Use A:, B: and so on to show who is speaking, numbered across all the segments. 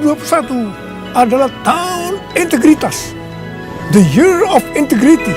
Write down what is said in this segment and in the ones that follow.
A: 2021 adalah tahun integritas. The Year of Integrity.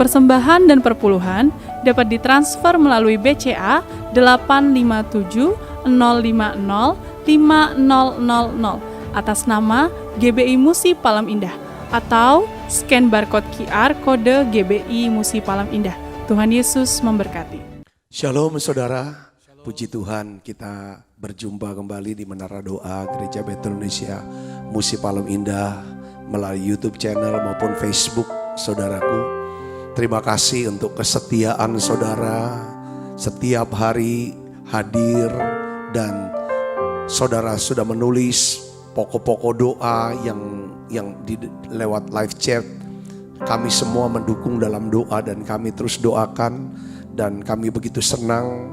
B: Persembahan dan perpuluhan dapat ditransfer melalui BCA 857 050 5000 atas nama GBI Musi Palem Indah atau scan barcode QR kode GBI Musi Palem Indah. Tuhan Yesus memberkati.
C: Shalom saudara, puji Tuhan kita berjumpa kembali di Menara Doa Gereja Betel Indonesia Musi Palem Indah melalui YouTube channel maupun Facebook saudaraku. Terima kasih untuk kesetiaan saudara, setiap hari hadir dan saudara sudah menulis pokok-pokok doa yang lewat live chat. Kami semua mendukung dalam doa dan kami terus doakan dan kami begitu senang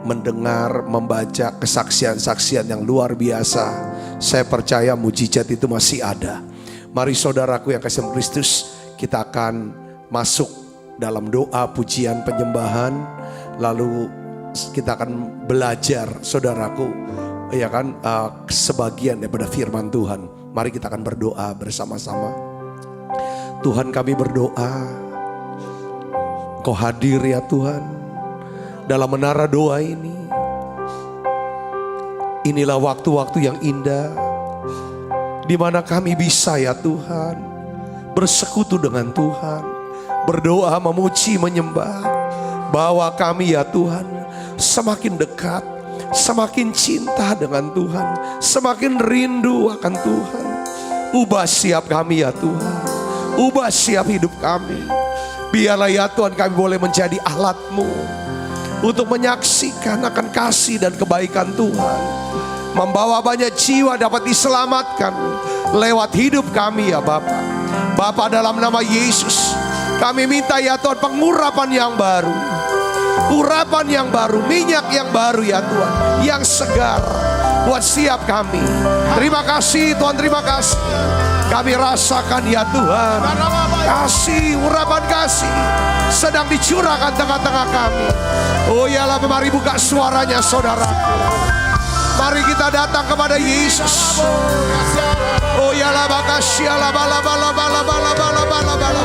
C: mendengar, membaca kesaksian-saksian yang luar biasa. Saya percaya mujizat itu masih ada. Mari saudaraku yang kasih Kristus, kita akan masuk dalam doa pujian penyembahan, lalu kita akan belajar saudaraku ya kan sebagian daripada firman Tuhan. Mari kita akan berdoa bersama-sama. Tuhan, kami berdoa Kau hadir ya Tuhan dalam menara doa ini. Inilah waktu-waktu yang indah di mana kami bisa ya Tuhan bersekutu dengan Tuhan, berdoa, memuji, menyembah, bahwa kami ya Tuhan semakin dekat, semakin cinta dengan Tuhan, semakin rindu akan Tuhan. Ubah siap kami ya Tuhan, ubah siap hidup kami. Biarlah ya Tuhan kami boleh menjadi alat-Mu untuk menyaksikan akan kasih dan kebaikan Tuhan, membawa banyak jiwa dapat diselamatkan lewat hidup kami ya Bapa. Bapa, dalam nama Yesus kami minta ya Tuhan pengurapan yang baru, urapan yang baru, minyak yang baru ya Tuhan, yang segar buat siap kami. Terima kasih Tuhan, terima kasih. Kami rasakan ya Tuhan, kasih, urapan kasih sedang dicurahkan tengah-tengah kami. Oh yalah, mari buka suaranya saudaraku. Mari kita datang kepada Yesus. Oh yalah, makasih, bala bala bala bala bala bala bala.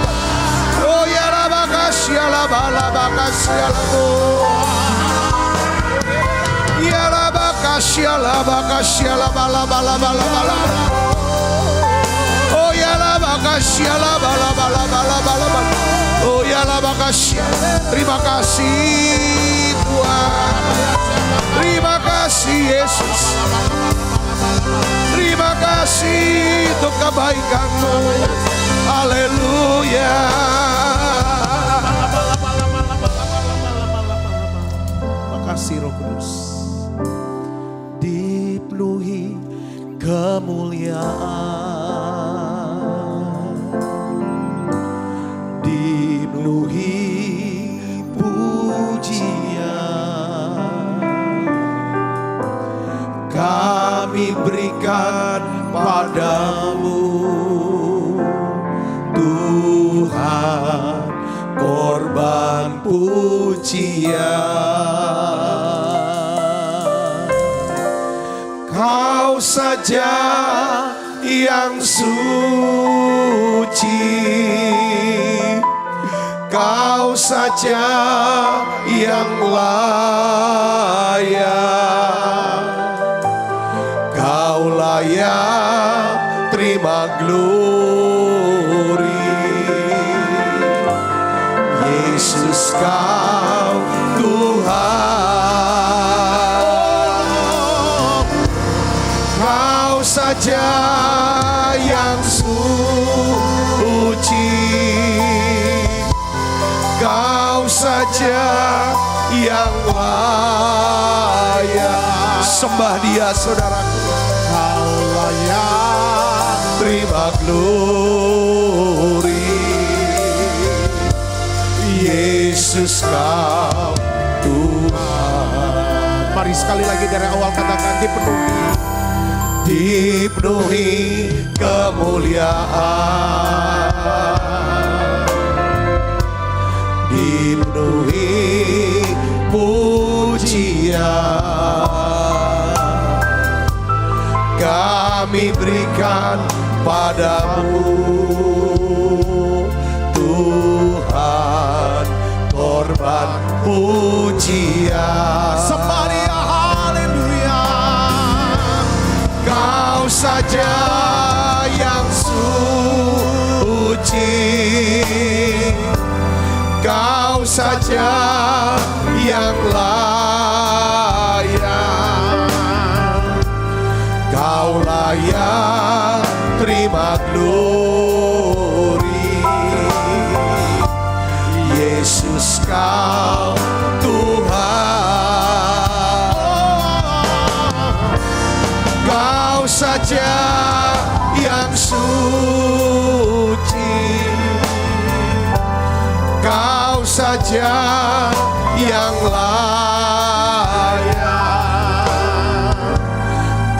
C: Oh ya la bakasya la bala bakasya la ya la bakasya la bala bala bala bala. Oh ya la bakasya la bala bala bala bala bala. Oh ya la bakasya. Terima kasih Tuhan, terima kasih Yesus, terima kasih untuk kebaikan-Mu. Haleluya. Makasih Roh Kudus. Dipenuhi kemuliaan, dipenuhi pujian, kami berikan padamu Tuhan, korban pujian. Kau saja yang suci, Kau saja yang layak, Kau layak terima glori. Yesus Kau Tuhan, Kau saja yang suci, Kau saja yang layak. Sembah Dia saudaraku. Kau layak terima glori. Yesus Kau Tuhan.
D: Mari sekali lagi dari awal katakan
C: dipenuhi kemuliaan, dipenuhi pujian, kami berikan padamu Tuhan, korban pujian.
D: sembah Dia, haleluya.
C: Kau saja yang suci, Kau saja yang layak, Kau layak terima glori. Yesus, Kau Tuhan, Kau saja yang suci, Kau saja yang layak,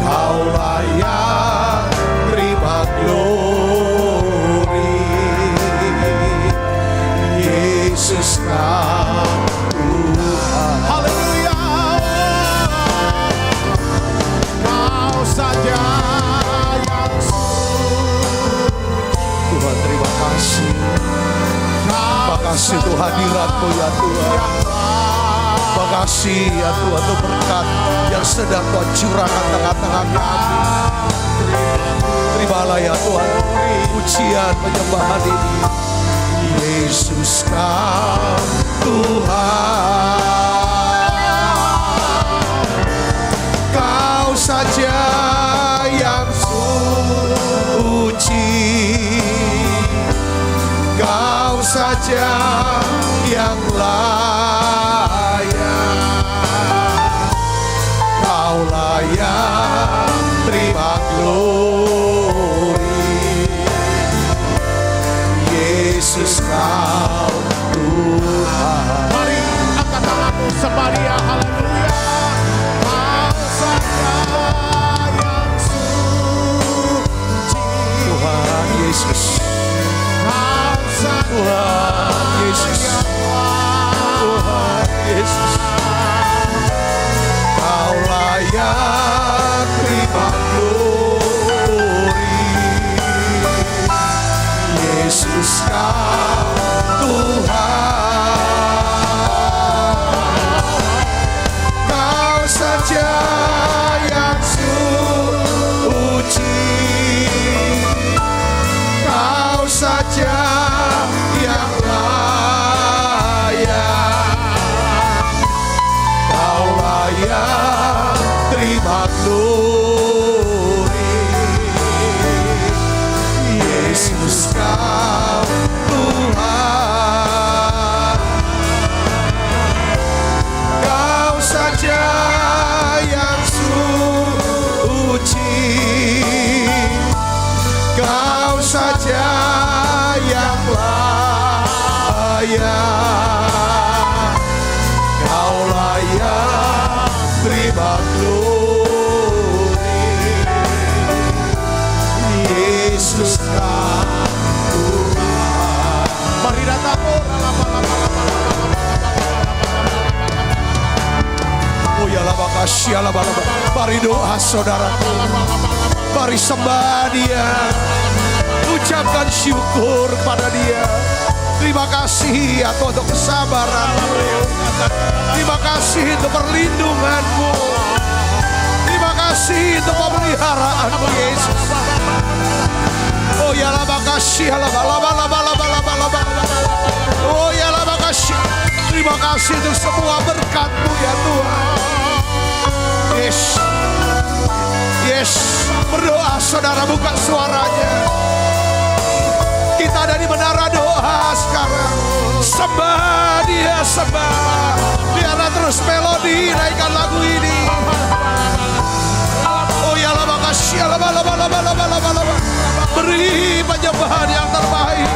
C: Kau layak terima glori. Yesus, Kau Tuhan.
D: Haleluya. Kau saja yang suci.
C: Tuhan, terima kasih. Terima kasih Tuhan hadirat-Mu ya Tuhan. Terima kasih ya Tuhan untuk berkat yang sedang Tuhan curahkan tengah-tengah kami. Terimalah ya Tuhan pujian penyembahan ini. Yesus, Kau Tuhan, Kau saja yang suci, Kau saja yang layak, Kau layak terima glori. Yesus, Kau Tuhan.
D: Mari angkat tanganmu, sembah Dia, haleluya. Kau saja yang suci.
C: Tuhan Yesus,
D: Kau saja
C: Tuhan Yesus, Tuhan Yesus, Kau layak terima glori. Yesus, Kau Tuhan, Kau saja yang suci, Kau saja yang layak, Kau layak terima glori. Yesus, Kau Tuhan, Kau saja yang suci, Kau saja yang layak, Kau layak terima glori. Yesus, Kau Tuhan.
D: Mari datang,
C: Oh ya lama kasih, lama. Mari doa saudaraku, mari sembah Dia, ucapkan syukur pada Dia. Terima kasih ya Tuhan untuk kesabaran-Mu, terima kasih untuk perlindungan-Mu, terima kasih untuk pemeliharaan-Mu Yesus. Oh ya lama kasih, lama. Oh ya lama kasih. Terima kasih untuk semua berkat-Mu ya Tuhan. Yes, yes. Berdoa saudara, buka suaranya. Kita ada di menara doa sekarang. Sembah Dia, sembah. Biarlah terus melodi naikkan lagu ini. Oh ya lama kasih, lama. Beri penyembahan yang terbaik.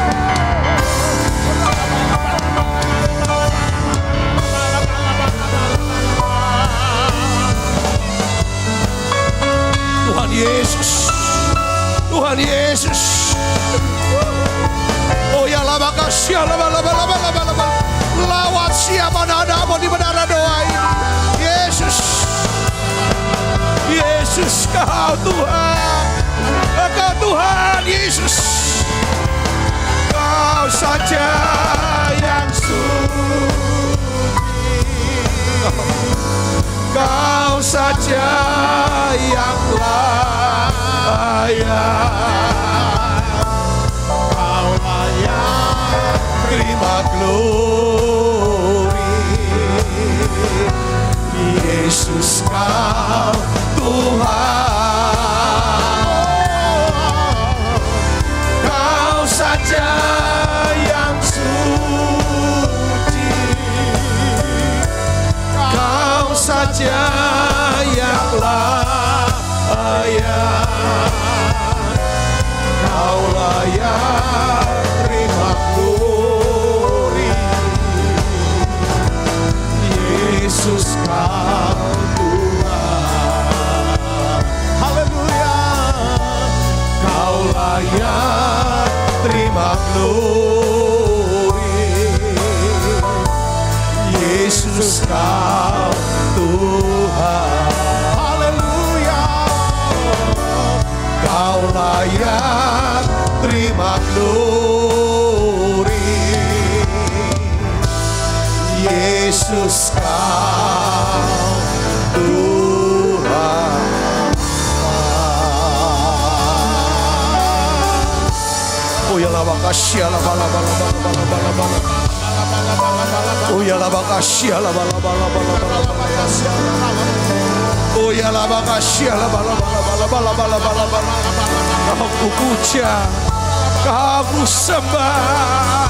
C: Engkau Tuhan, Engkau Tuhan Yesus. Kau saja yang suci, Kau saja yang layak, Kau layak terima glory. Yesus Kau Tuhan, Kau saja yang suci, Kau saja yang layak, Kau layak terima glory. Yesus Kau Tuhan, haleluya. Kau layak terima glory. Yesus Kau Tuhan, haleluya. Kau layak terima glory. Yesus Kau Tuhan. Oh ya la makasih la bala bala bala bala bala bala. Oh ya la makasih la bala bala bala bala bala. Oh ya la makasih la bala bala bala bala bala bala bala. Kau ku puja, Kau ku sembah.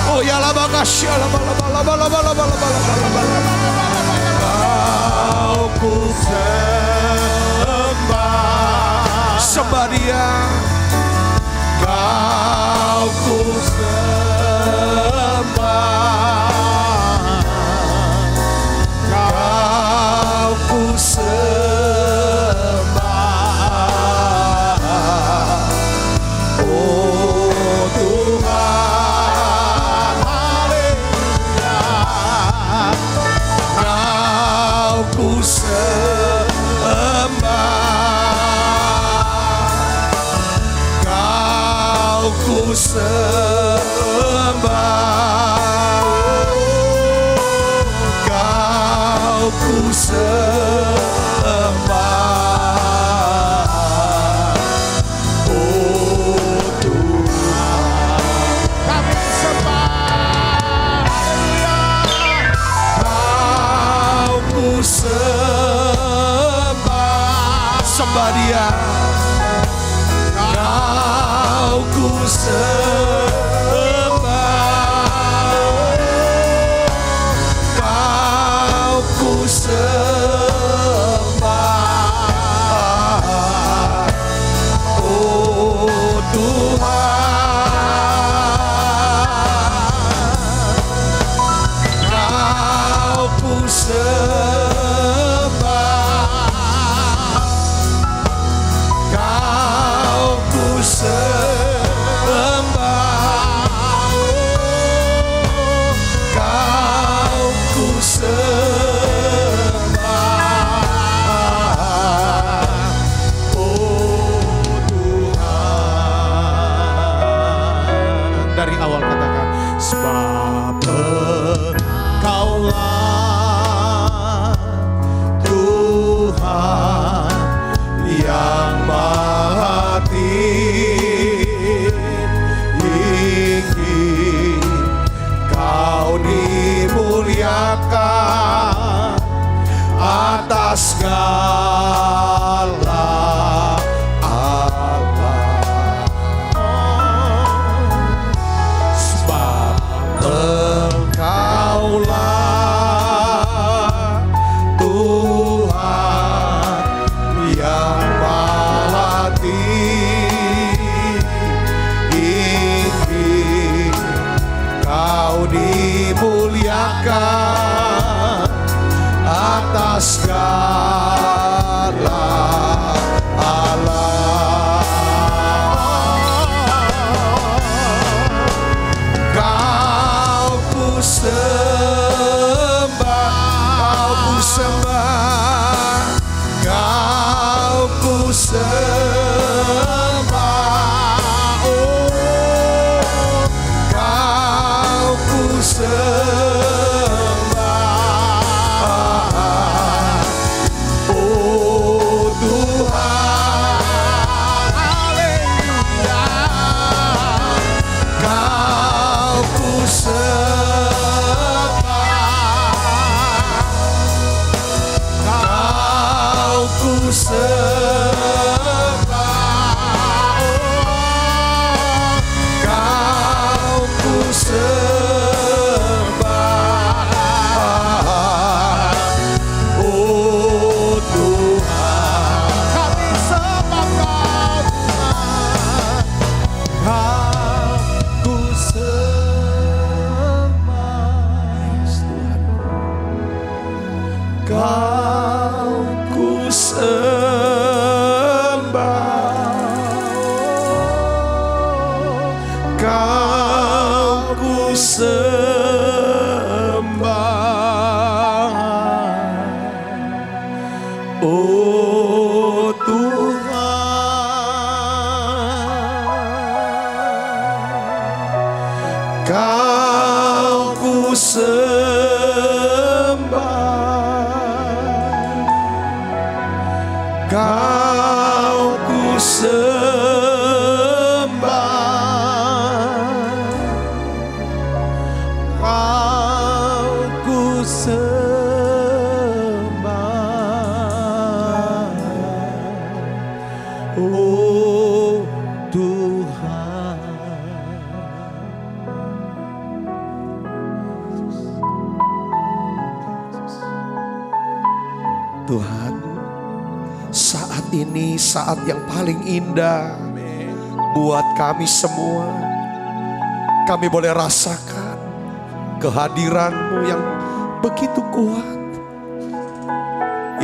C: Oh ya la makasih la bala bala bala bala bala bala bala. Kau ku sembah, sembah Dia. Kau ku sembah, Kau ku sembah. Oh Tuhan, haleluya. Kau ku sembah, Kau ku sembah, Kau ku sembah. Oh Tuhan, kami sembah, Kau ku sembah, sembah Dia. Kau ku sembah, Kau ku sembah. Oh Tuhan, Kau ku sembah, Kau ku sembah, Kau ku sembah. Oh Tuhan, dari awal katakan sebab Engkaulah Tuhan yang maha tinggi, Kau dimuliakan atas segala Allah. Sebab Engkaulah Tuhan yang maha tinggi, Kau dimuliakan atas segala Allah. Kau ku sembah, Kau ku sembah, Kau ku sembah, Kau ku sembah, oh Tuhan. Kau ku sembah, Kau ku sembah, Kau ku sembah, oh Tuhan. Tuhan, saat ini saat yang paling indah buat kami semua. Kami boleh rasakan kehadiran-Mu yang begitu kuat.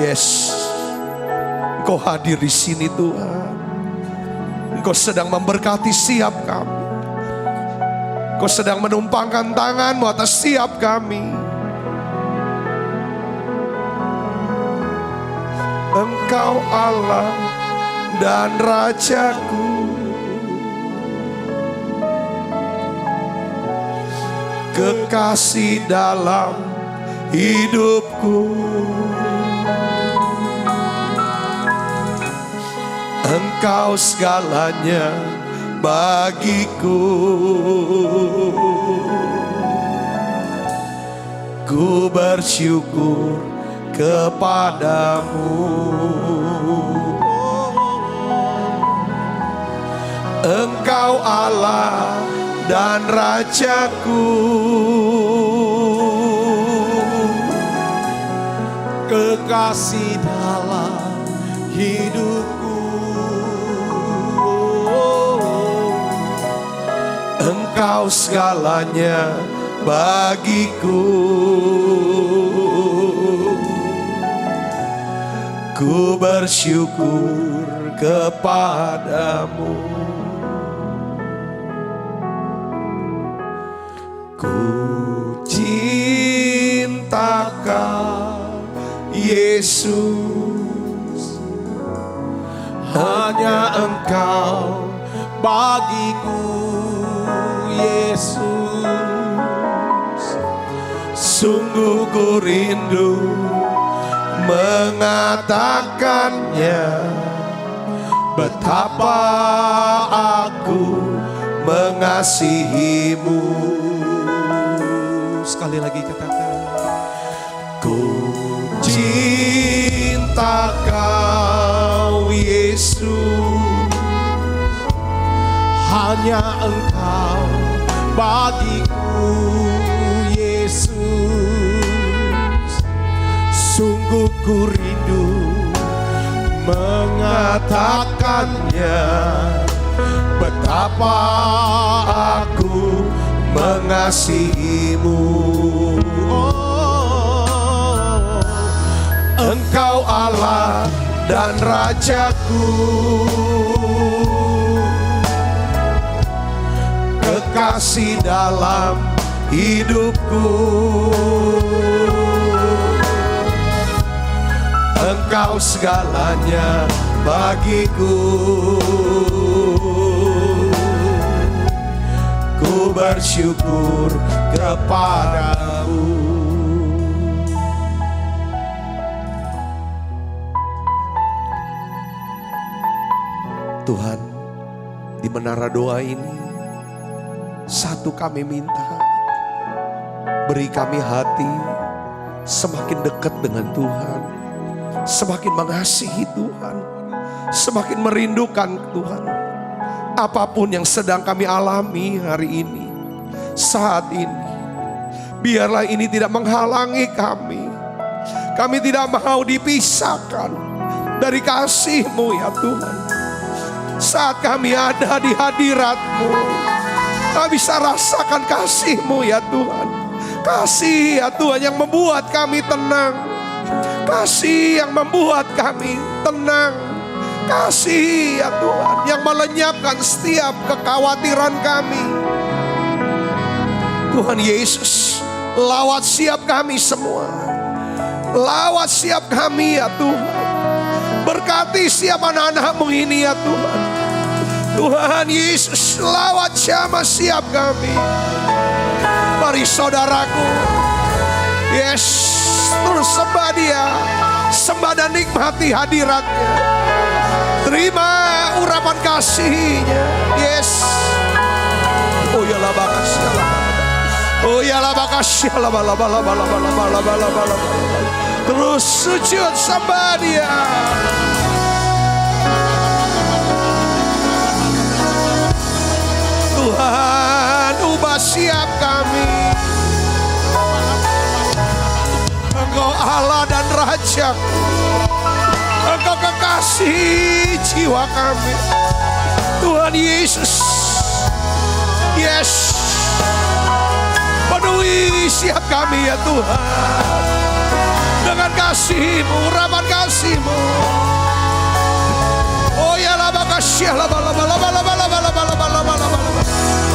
C: Yes, Engkau hadir di sini Tuhan. Engkau sedang memberkati setiap kami. Engkau sedang menumpangkan tangan-Mu atas setiap kami. Engkau Allah dan Rajaku, kekasih dalam hidupku. Engkau segalanya bagiku. Ku bersyukur kepadamu. Engkau Allah dan Rajaku, kekasih dalam hidupku. Engkau segalanya bagiku. Ku bersyukur kepadamu. Ku cinta Kau Yesus, hanya Engkau bagiku Yesus. Sungguh ku rindu mengatakannya, betapa aku mengasihimu. Sekali lagi katakan, ku cinta Kau Yesus, hanya Engkau bagiku Yesus. Sungguh ku rindu mengatakannya, betapa aku mengasihimu. Oh, Engkau Allah dan Rajaku, kekasih dalam hidupku. Engkau segalanya bagiku. Ku bersyukur kepadamu. Tuhan, di menara doa ini, satu kami minta, beri kami hati semakin dekat dengan Tuhan, semakin mengasihi Tuhan, semakin merindukan Tuhan. Apapun yang sedang kami alami hari ini, saat ini, biarlah ini tidak menghalangi kami. Kami tidak mau dipisahkan dari kasih-Mu ya Tuhan. Saat kami ada di hadirat-Mu, kami bisa rasakan kasih-Mu ya Tuhan. Kasih ya Tuhan yang membuat kami tenang. Kasih yang membuat kami tenang. Kasih ya Tuhan yang melenyapkan setiap kekhawatiran kami. Tuhan Yesus, lawat siap kami semua. Lawat siap kami ya Tuhan. Berkati siap anak-anak-Mu ini ya Tuhan. Tuhan Yesus, lawat jamah siap kami. Mari saudaraku, yes, terus sembah Dia, sembah dan nikmati hadirat-Nya. Terima urapan kasih-Nya, yes. Oh ya lah makasih, oh ya lah makasih, terus sujud sembah Dia. Tuhan, ubah siap kami. Engkau Allah dan Raja, Engkau kekasih jiwa kami. Tuhan Yesus, yes, penuhi siap kami ya Tuhan, dengan kasih-Mu, urapan kasih-Mu. Oh ya la makasih, la bala bala bala bala bala bala bala bala.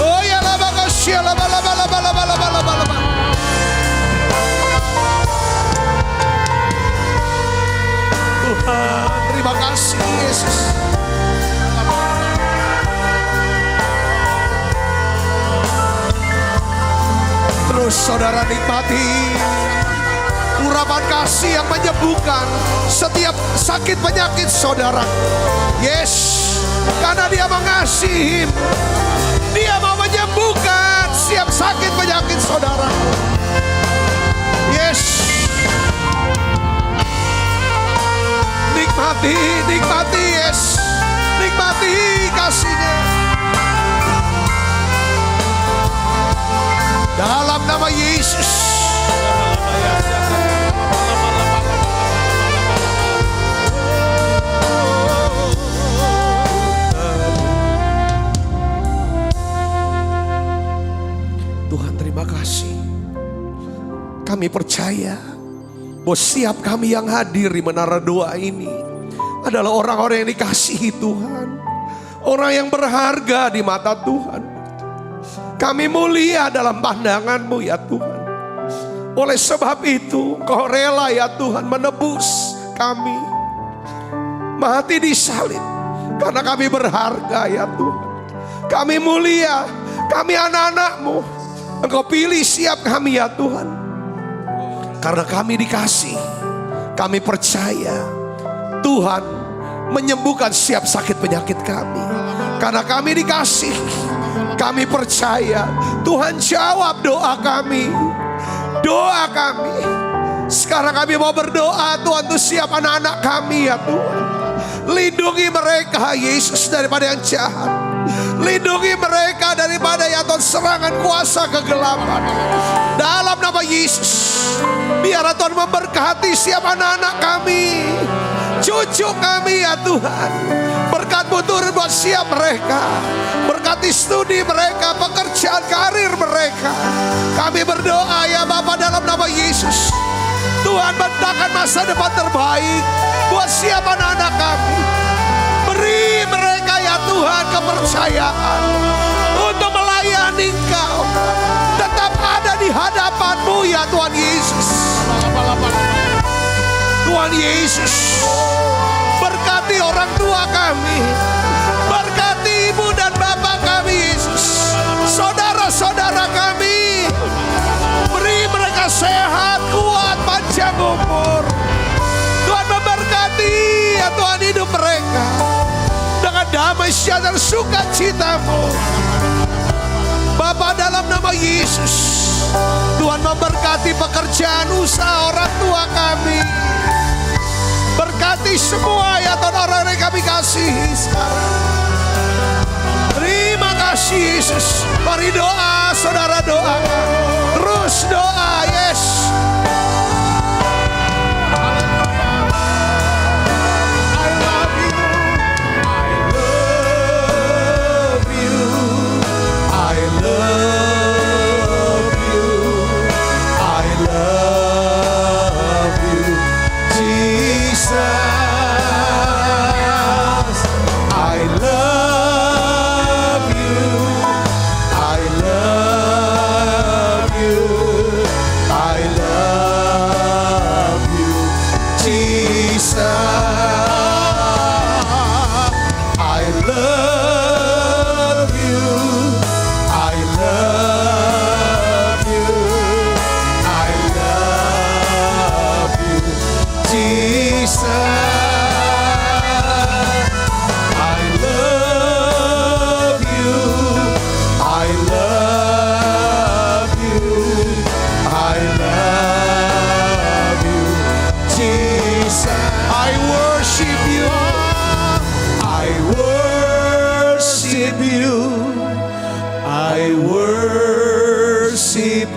C: Oh ya la makasih, la bala bala bala bala bala bala. Tuhan, terima kasih Yesus. Terus saudara nikmati urapan kasih yang menyembuhkan setiap sakit penyakit saudara. Yes, karena Dia mengasihi, Dia mau menyembuhkan setiap sakit penyakit saudara. Yes, nikmati, nikmati, yes, nikmati kasih-Nya. Dalam nama Yesus. Tuhan, terima kasih. Kami percaya bahwa setiap kami yang hadir di menara doa ini adalah orang-orang yang dikasihi Tuhan, orang yang berharga di mata Tuhan. Kami mulia dalam pandangan-Mu ya Tuhan. Oleh sebab itu Engkau rela ya Tuhan menebus kami, mati di salib karena kami berharga ya Tuhan. Kami mulia, kami anak-anak-Mu. Engkau pilih siap kami ya Tuhan. Karena kami dikasih, kami percaya Tuhan menyembuhkan setiap sakit penyakit kami. Karena kami dikasih, kami percaya Tuhan jawab doa kami. Doa kami. Sekarang kami mau berdoa Tuhan, untuk siap anak-anak kami ya Tuhan. Lindungi mereka Yesus daripada yang jahat. Lindungi mereka daripada ya Tuhan serangan kuasa kegelapan. Dalam nama Yesus, biar Tuhan memberkati siap anak-anak kami, cucu kami ya Tuhan. Berkat-Mu turun buat siap mereka. Berkati studi mereka, pekerjaan, karir mereka. Kami berdoa ya Bapa dalam nama Yesus. Tuhan, bentangkan masa depan terbaik buat siap anak-anak kami. Beri mereka ya Tuhan kepercayaan untuk melayani Engkau. Tetap ada di hadapan-Mu ya Tuhan Yesus. Tuhan Yesus, berkati orang tua kami, berkati ibu dan bapak kami Yesus, saudara-saudara kami. Beri mereka sehat, kuat, panjang umur. Tuhan memberkati ya Tuhan hidup mereka dengan damai sejahtera sukacita-Mu. Bapa, dalam nama Yesus, Tuhan memberkati pekerjaan usaha orang tua kami. Berkati semua ya Tuhan orang yang kami kasihi sekarang. Terima kasih Yesus. Mari doa, saudara doa. Terus doa, yes.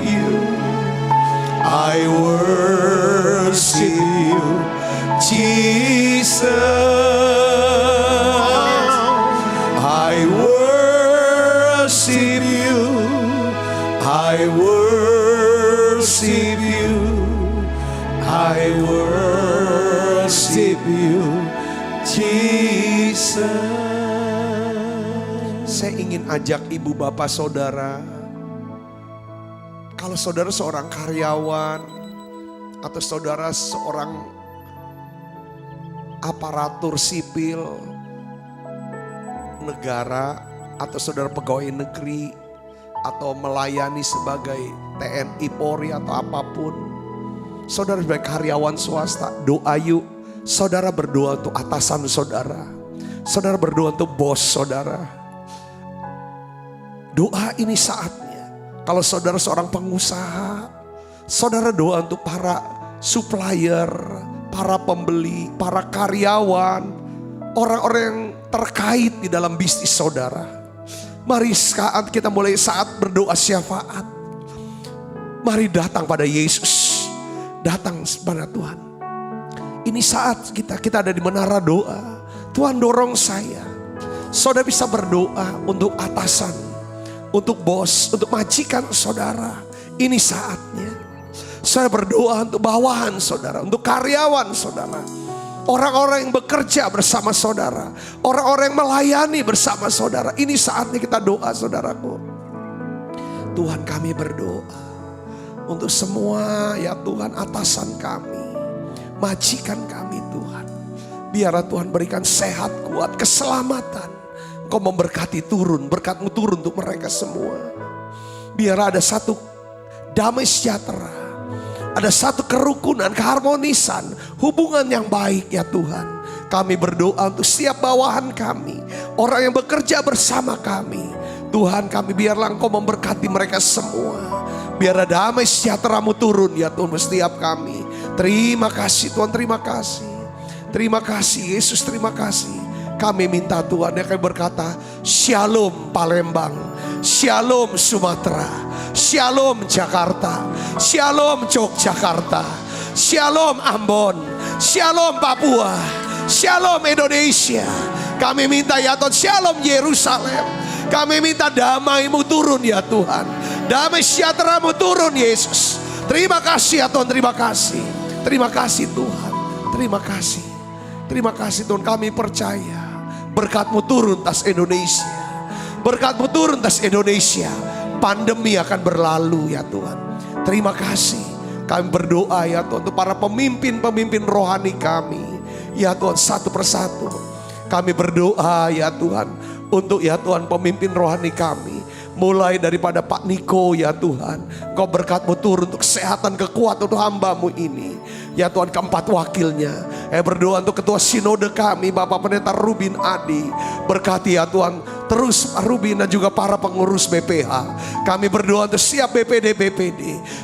C: you. I worship you, Jesus. I worship you. I worship you. I worship you, Jesus. Saya ingin ajak ibu bapak saudara, kalau saudara seorang karyawan atau saudara seorang aparatur sipil negara atau saudara pegawai negeri atau melayani sebagai TNI Polri atau apapun, saudara sebagai karyawan swasta, doa yuk. Saudara berdoa untuk atasan saudara. Saudara berdoa untuk bos saudara. Doa ini saatnya. Kalau saudara seorang pengusaha, saudara doa untuk para supplier, para pembeli, para karyawan, orang-orang yang terkait di dalam bisnis saudara. Mari saat kita mulai saat berdoa syafaat, mari datang pada Yesus, datang pada Tuhan. Ini saat kita ada di menara doa. Tuhan dorong saya, saudara bisa berdoa untuk atasan, untuk bos, untuk majikan saudara. Ini saatnya. Saya berdoa untuk bawahan saudara, untuk karyawan saudara, orang-orang yang bekerja bersama saudara, orang-orang yang melayani bersama saudara. Ini saatnya kita doa saudaraku. Tuhan, kami berdoa untuk semua ya Tuhan, atasan kami, majikan kami Tuhan. Biarlah Tuhan berikan sehat, kuat, keselamatan. Engkau memberkati turun, berkat-Mu turun untuk mereka semua. Biarlah ada satu damai sejahtera, ada satu kerukunan, keharmonisan, hubungan yang baik ya Tuhan. Kami berdoa untuk setiap bawahan kami, orang yang bekerja bersama kami. Tuhan, kami biarlah Engkau memberkati mereka semua. Biarlah damai sejahtera-Mu turun ya Tuhan setiap kami. Terima kasih Tuhan, terima kasih. Terima kasih Yesus, terima kasih. Kami minta Tuhan yang kami berkata, Shalom Palembang, Shalom Sumatera, Shalom Jakarta, Shalom Yogyakarta, Shalom Ambon, Shalom Papua, Shalom Indonesia. Kami minta ya Tuhan, Shalom Yerusalem. Kami minta damai-Mu turun ya Tuhan, damai sejahtera-Mu turun Yesus. Terima kasih ya Tuhan, terima kasih. Terima kasih Tuhan, terima kasih. Terima kasih Tuhan, kami percaya berkat-Mu turun atas Indonesia. Berkat-Mu turun atas Indonesia. Pandemi akan berlalu ya Tuhan. Terima kasih. Kami berdoa ya Tuhan untuk para pemimpin-pemimpin rohani kami. Ya Tuhan, satu persatu. Kami berdoa ya Tuhan untuk ya Tuhan pemimpin rohani kami. Mulai daripada Pak Niko ya Tuhan, Kau berkat-Mu turun untuk kesehatan, kekuatan untuk hamba-Mu ini. Ya Tuhan, keempat wakilnya. Berdoa untuk ketua sinode kami, Bapak Pendeta Rubin Adi. Berkati ya Tuhan, terus Pak Rubin dan juga para pengurus BPH. Kami berdoa untuk siap BPD,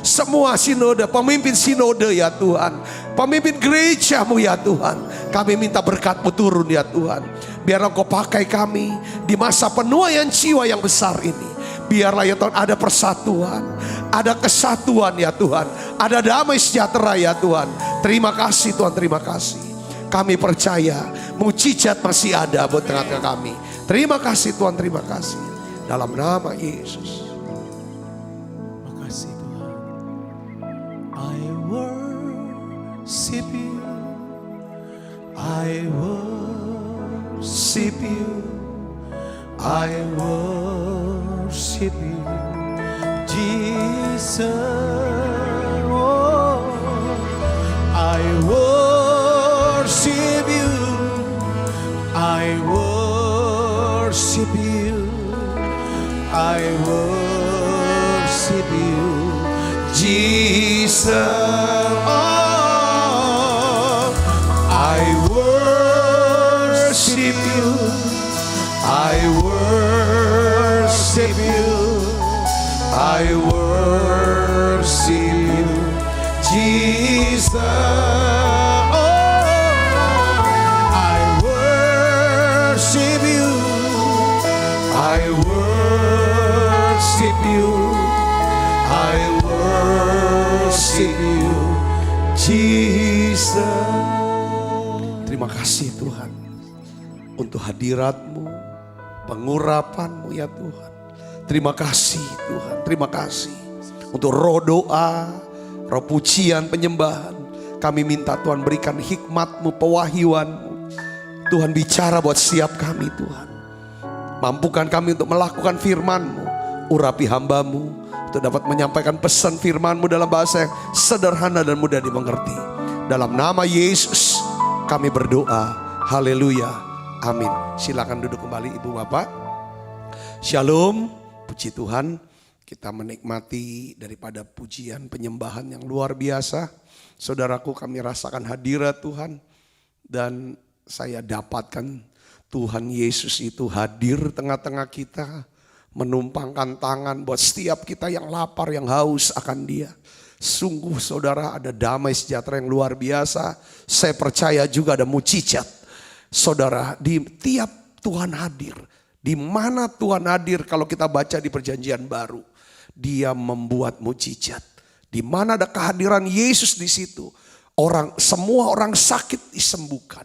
C: semua sinode, pemimpin sinode ya Tuhan. Pemimpin gereja-Mu ya Tuhan. Kami minta berkat-Mu turun ya Tuhan. Biarlah Kau pakai kami di masa penuaian jiwa yang besar ini. Biarlah ya Tuhan ada persatuan, ada kesatuan ya Tuhan, ada damai sejahtera ya Tuhan. Terima kasih Tuhan, terima kasih. Kami percaya mujizat masih ada buat tengah-tengah kami. Terima kasih Tuhan, terima kasih. Dalam nama Yesus.
D: Terima kasih Tuhan. I worship you. I worship you. I worship you, Jesus. Oh, I worship you. I worship you. I worship you, Jesus. Oh, I worship you. I worship you. I worship you, Jesus. Oh, I worship you. I worship you. I
C: kasih Tuhan untuk hadirat-Mu, pengurapan-Mu ya Tuhan. Terima kasih Tuhan, terima kasih untuk roh doa, roh pujian, penyembahan. Kami minta Tuhan berikan hikmat-Mu, pewahyuan-Mu. Tuhan bicara buat setiap kami Tuhan. Mampukan kami untuk melakukan firman-Mu. Urapi hamba-Mu untuk dapat menyampaikan pesan firman-Mu dalam bahasa yang sederhana dan mudah dimengerti. Dalam nama Yesus kami berdoa. Haleluya. Amin. Silakan duduk kembali Ibu Bapak. Shalom. Puji Tuhan. Kita menikmati daripada pujian penyembahan yang luar biasa. Saudaraku, kami rasakan hadirat Tuhan. Dan saya dapatkan Tuhan Yesus itu hadir tengah-tengah kita. Menumpangkan tangan buat setiap kita yang lapar, yang haus akan Dia. Sungguh saudara, ada damai sejahtera yang luar biasa. Saya percaya juga ada mujizat. Saudara, di tiap Tuhan hadir. Di mana Tuhan hadir kalau kita baca di perjanjian baru. Dia membuat mujizat. Di mana ada kehadiran Yesus di situ. Semua orang sakit disembuhkan.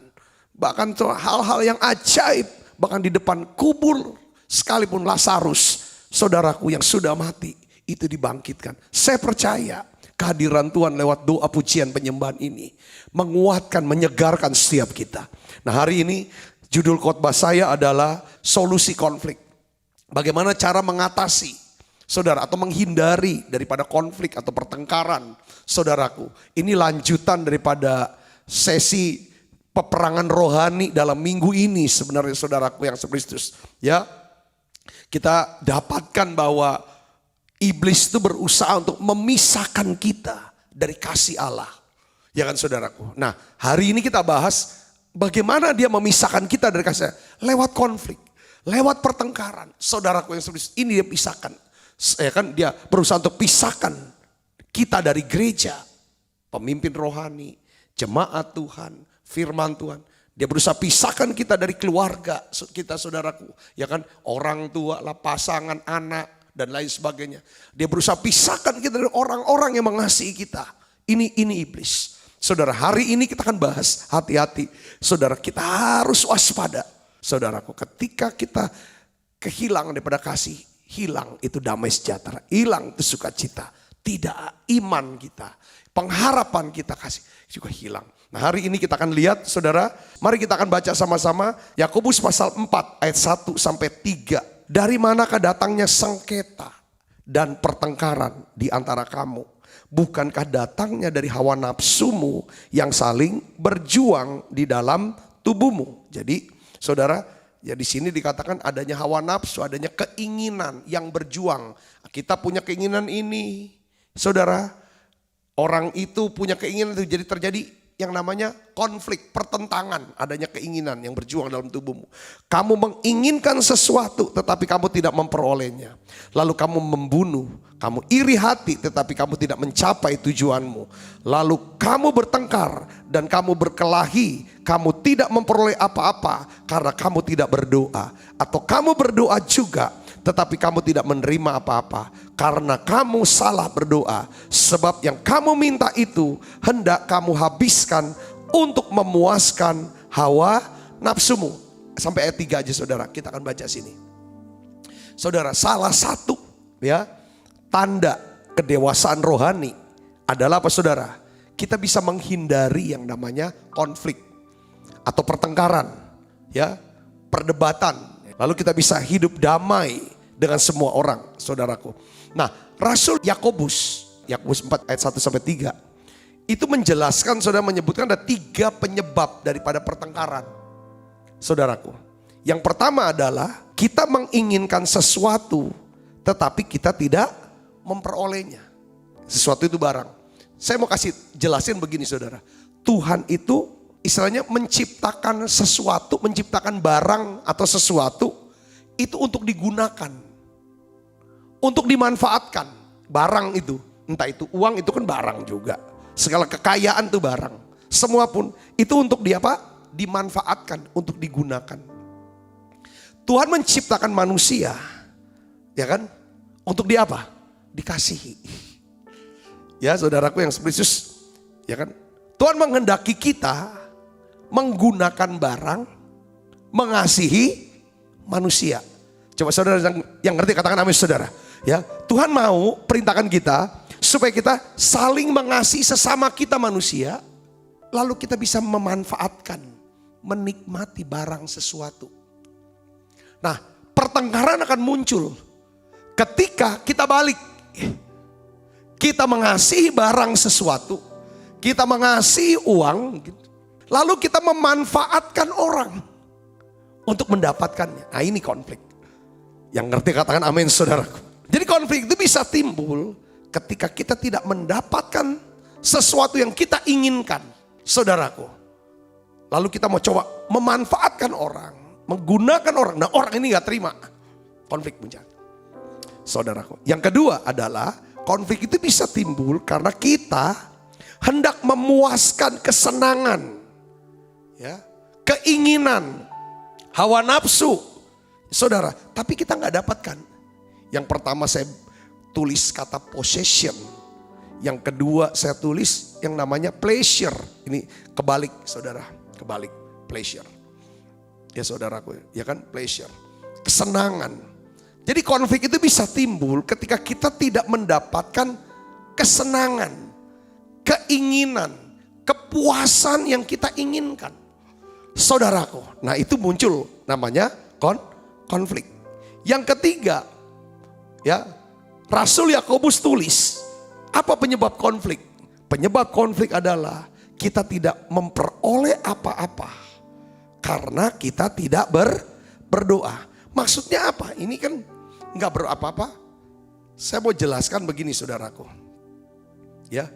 C: Bahkan hal-hal yang ajaib. Bahkan di depan kubur. Sekalipun Lazarus, saudaraku yang sudah mati. Itu dibangkitkan. Saya percaya kehadiran Tuhan lewat doa pujian penyembahan ini. Menguatkan, menyegarkan setiap kita. Nah hari ini judul khotbah saya adalah solusi konflik. Bagaimana cara mengatasi saudara atau menghindari daripada konflik atau pertengkaran saudaraku. Ini lanjutan daripada sesi peperangan rohani dalam minggu ini sebenarnya saudaraku yang Kristus. Ya, kita dapatkan bahwa iblis itu berusaha untuk memisahkan kita dari kasih Allah. Ya kan saudaraku. Nah hari ini kita bahas bagaimana dia memisahkan kita dari kasih Allah. Lewat konflik, lewat pertengkaran. Saudaraku yang Kristus, ini dia pisahkan. Ya kan, dia berusaha untuk pisahkan kita dari gereja, pemimpin rohani, jemaat Tuhan, firman Tuhan. Dia berusaha pisahkan kita dari keluarga kita saudaraku. Ya kan, orang tua lah, pasangan, anak dan lain sebagainya. Dia berusaha pisahkan kita dari orang-orang yang mengasihi kita. Ini iblis. Saudara, hari ini kita akan bahas, hati-hati. Saudara, kita harus waspada. Saudaraku, ketika kita kehilangan daripada kasih, hilang itu damai sejahtera, hilang itu sukacita. Tidak iman kita, pengharapan kita kasih juga hilang. Nah hari ini kita akan lihat saudara, mari kita akan baca sama-sama Yakobus pasal 4 ayat 1 sampai 3. Dari manakah datangnya sengketa dan pertengkaran di antara kamu? Bukankah datangnya dari hawa nafsumu yang saling berjuang di dalam tubuhmu? Jadi saudara, ya di sini dikatakan adanya hawa nafsu, adanya keinginan yang berjuang. Kita punya keinginan ini, saudara. Orang itu punya keinginan itu, jadi terjadi yang namanya konflik, pertentangan, adanya keinginan yang berjuang dalam tubuhmu. Kamu menginginkan sesuatu tetapi kamu tidak memperolehnya. Lalu kamu membunuh, kamu iri hati tetapi kamu tidak mencapai tujuanmu. Lalu kamu bertengkar dan kamu berkelahi, kamu tidak memperoleh apa-apa karena kamu tidak berdoa. Atau kamu berdoa juga tetapi kamu tidak menerima apa-apa karena kamu salah berdoa. Sebab yang kamu minta itu hendak kamu habiskan untuk memuaskan hawa nafsumu. Sampai ayat 3 aja saudara, kita akan baca sini. Saudara, salah satu ya tanda kedewasaan rohani adalah apa saudara? Kita bisa menghindari yang namanya konflik atau pertengkaran, ya, perdebatan. Lalu kita bisa hidup damai dengan semua orang, saudaraku. Nah, Rasul Yakobus 4 ayat 1 sampai 3 itu menjelaskan, saudara, menyebutkan ada 3 penyebab daripada pertengkaran, saudaraku. Yang pertama adalah kita menginginkan sesuatu tetapi kita tidak memperolehnya. Sesuatu itu barang. Saya mau kasih jelasin begini saudara. Tuhan itu istilahnya menciptakan sesuatu, menciptakan barang atau sesuatu itu untuk digunakan, untuk dimanfaatkan. Barang itu, entah itu uang, itu kan barang juga. Segala kekayaan itu barang. Semua pun itu untuk dimanfaatkan, untuk digunakan. Tuhan menciptakan manusia, ya kan, untuk dikasihi. Ya saudaraku yang Kristus, ya kan. Tuhan menghendaki kita menggunakan barang, mengasihi manusia. Coba saudara yang ngerti katakan amin saudara. Ya, Tuhan mau perintahkan kita supaya kita saling mengasihi sesama kita manusia, lalu kita bisa memanfaatkan, menikmati barang sesuatu. Nah, pertengkaran akan muncul ketika kita balik. Kita mengasihi barang sesuatu, kita mengasihi uang, lalu kita memanfaatkan orang untuk mendapatkannya. Nah, ini konflik. Yang ngerti katakan amin saudaraku. Jadi konflik itu bisa timbul ketika kita tidak mendapatkan sesuatu yang kita inginkan, saudaraku. Lalu kita mau coba memanfaatkan orang, menggunakan orang. Nah, orang ini gak terima. Konflik muncul, saudaraku. Yang kedua adalah konflik itu bisa timbul karena kita hendak memuaskan kesenangan, ya, keinginan, hawa nafsu, saudara. Tapi kita gak dapatkan. Yang pertama saya tulis kata possession. Yang kedua saya tulis yang namanya pleasure. Ini kebalik saudara, kebalik pleasure. Ya saudaraku, ya kan pleasure. Kesenangan. Jadi konflik itu bisa timbul ketika kita tidak mendapatkan kesenangan, keinginan, kepuasan yang kita inginkan. Saudaraku, nah itu muncul namanya konflik. Yang ketiga, ya, Rasul Yakobus tulis, apa penyebab konflik? Penyebab konflik adalah kita tidak memperoleh apa-apa karena kita tidak berdoa. Maksudnya apa? Ini kan nggak berapa-apa. Saya mau jelaskan begini saudaraku. Ya,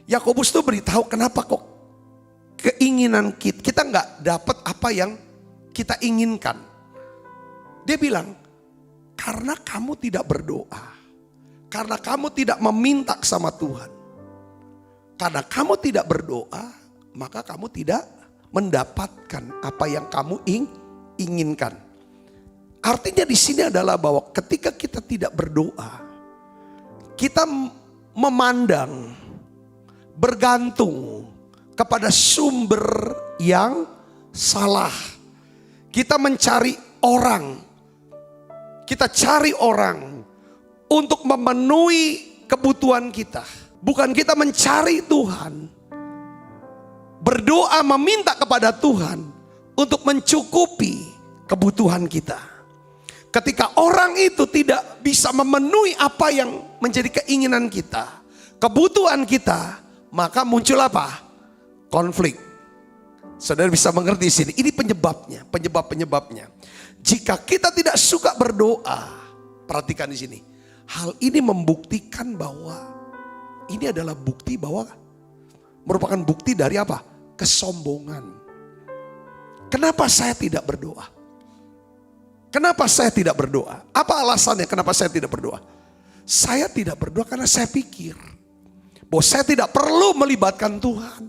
C: Yakobus tuh beritahu kenapa kok keinginan kita nggak dapat apa yang kita inginkan. Dia bilang, karena kamu tidak berdoa. Karena kamu tidak meminta sama Tuhan. Karena kamu tidak berdoa, maka kamu tidak mendapatkan apa yang kamu inginkan. Artinya di sini adalah bahwa ketika kita tidak berdoa, kita memandang, bergantung kepada sumber yang salah. Kita mencari orang. Kita cari orang untuk memenuhi kebutuhan kita. Bukan kita mencari Tuhan. Berdoa meminta kepada Tuhan untuk mencukupi kebutuhan kita. Ketika orang itu tidak bisa memenuhi apa yang menjadi keinginan kita, kebutuhan kita, maka muncul apa? Konflik. Saudara bisa mengerti sini. Ini penyebabnya, penyebabnya. Jika kita tidak suka berdoa, perhatikan di sini. Hal ini membuktikan bahwa ini adalah bukti bahwa merupakan bukti dari apa? Kesombongan. Kenapa saya tidak berdoa? Kenapa saya tidak berdoa? Apa alasannya kenapa saya tidak berdoa? Saya tidak berdoa karena saya pikir bahwa saya tidak perlu melibatkan Tuhan.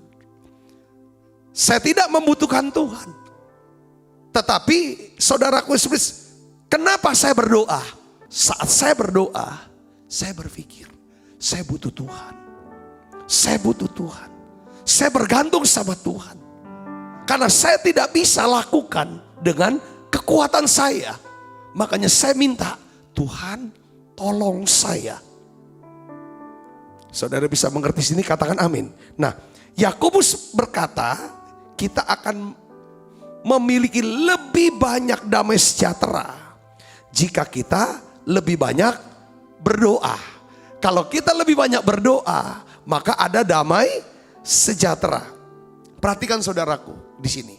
C: Saya tidak membutuhkan Tuhan. Tetapi saudaraku, kenapa saya berdoa? Saat saya berdoa, saya berpikir, saya butuh Tuhan. Saya butuh Tuhan. Saya bergantung sama Tuhan. Karena saya tidak bisa lakukan dengan kekuatan saya. Makanya saya minta, Tuhan tolong saya. Saudara bisa mengerti sini, katakan amin. Nah, Yakobus berkata, kita akan memiliki lebih banyak damai sejahtera jika kita lebih banyak berdoa. Kalau kita lebih banyak berdoa, maka ada damai sejahtera. Perhatikan saudaraku di sini.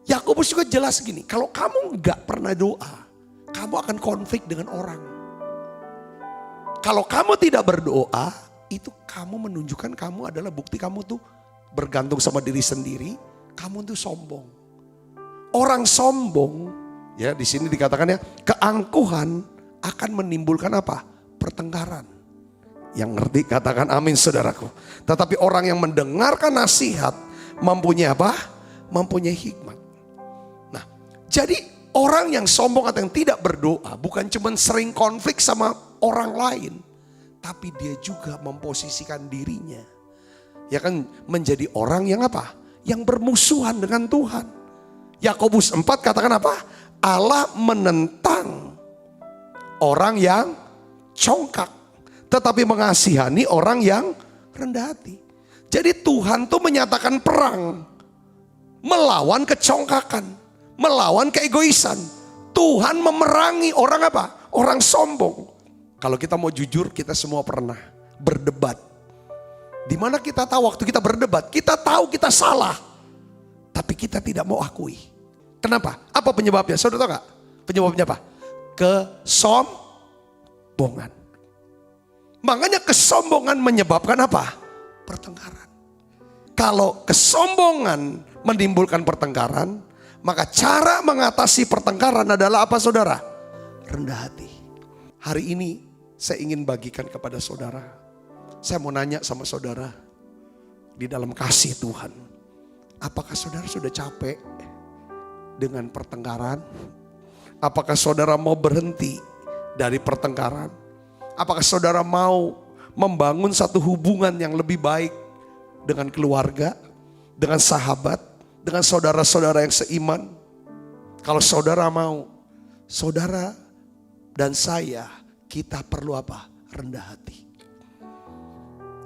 C: Yakobus juga jelas gini, kalau kamu nggak pernah doa, kamu akan konflik dengan orang. Kalau kamu tidak berdoa, itu kamu menunjukkan kamu adalah bukti kamu tuh bergantung sama diri sendiri, kamu tuh sombong. Orang sombong, ya di sini dikatakan ya, keangkuhan akan menimbulkan apa? Pertengkaran. Yang ngerti katakan amin saudaraku. Tetapi orang yang mendengarkan nasihat mempunyai apa? Mempunyai hikmat. Nah, jadi orang yang sombong atau yang tidak berdoa bukan cuma sering konflik sama orang lain, tapi dia juga memposisikan dirinya, ya kan, menjadi orang yang apa? yang bermusuhan dengan Tuhan. Yakobus 4 katakan apa? Allah menentang orang yang congkak, tetapi mengasihani orang yang rendah hati. Jadi Tuhan tuh menyatakan perang melawan kecongkakan, melawan keegoisan. Tuhan memerangi orang apa? Orang sombong. Kalau kita mau jujur, kita semua pernah berdebat. Di mana kita tahu waktu kita berdebat, kita tahu kita salah, tapi kita tidak mau akui. Kenapa? Apa penyebabnya? Saudara tahu gak? Penyebabnya apa? Kesombongan. Makanya kesombongan menyebabkan apa? Pertengkaran. Kalau kesombongan menimbulkan pertengkaran, maka cara mengatasi pertengkaran adalah apa saudara? Rendah hati. Hari ini saya ingin bagikan kepada saudara. Saya mau nanya sama saudara, di dalam kasih Tuhan, apakah saudara sudah capek dengan pertengkaran? Apakah saudara mau berhenti dari pertengkaran? Apakah saudara mau membangun satu hubungan yang lebih baik dengan keluarga, dengan sahabat, dengan saudara-saudara yang seiman? Kalau saudara mau, saudara dan saya, kita perlu apa? Rendah hati.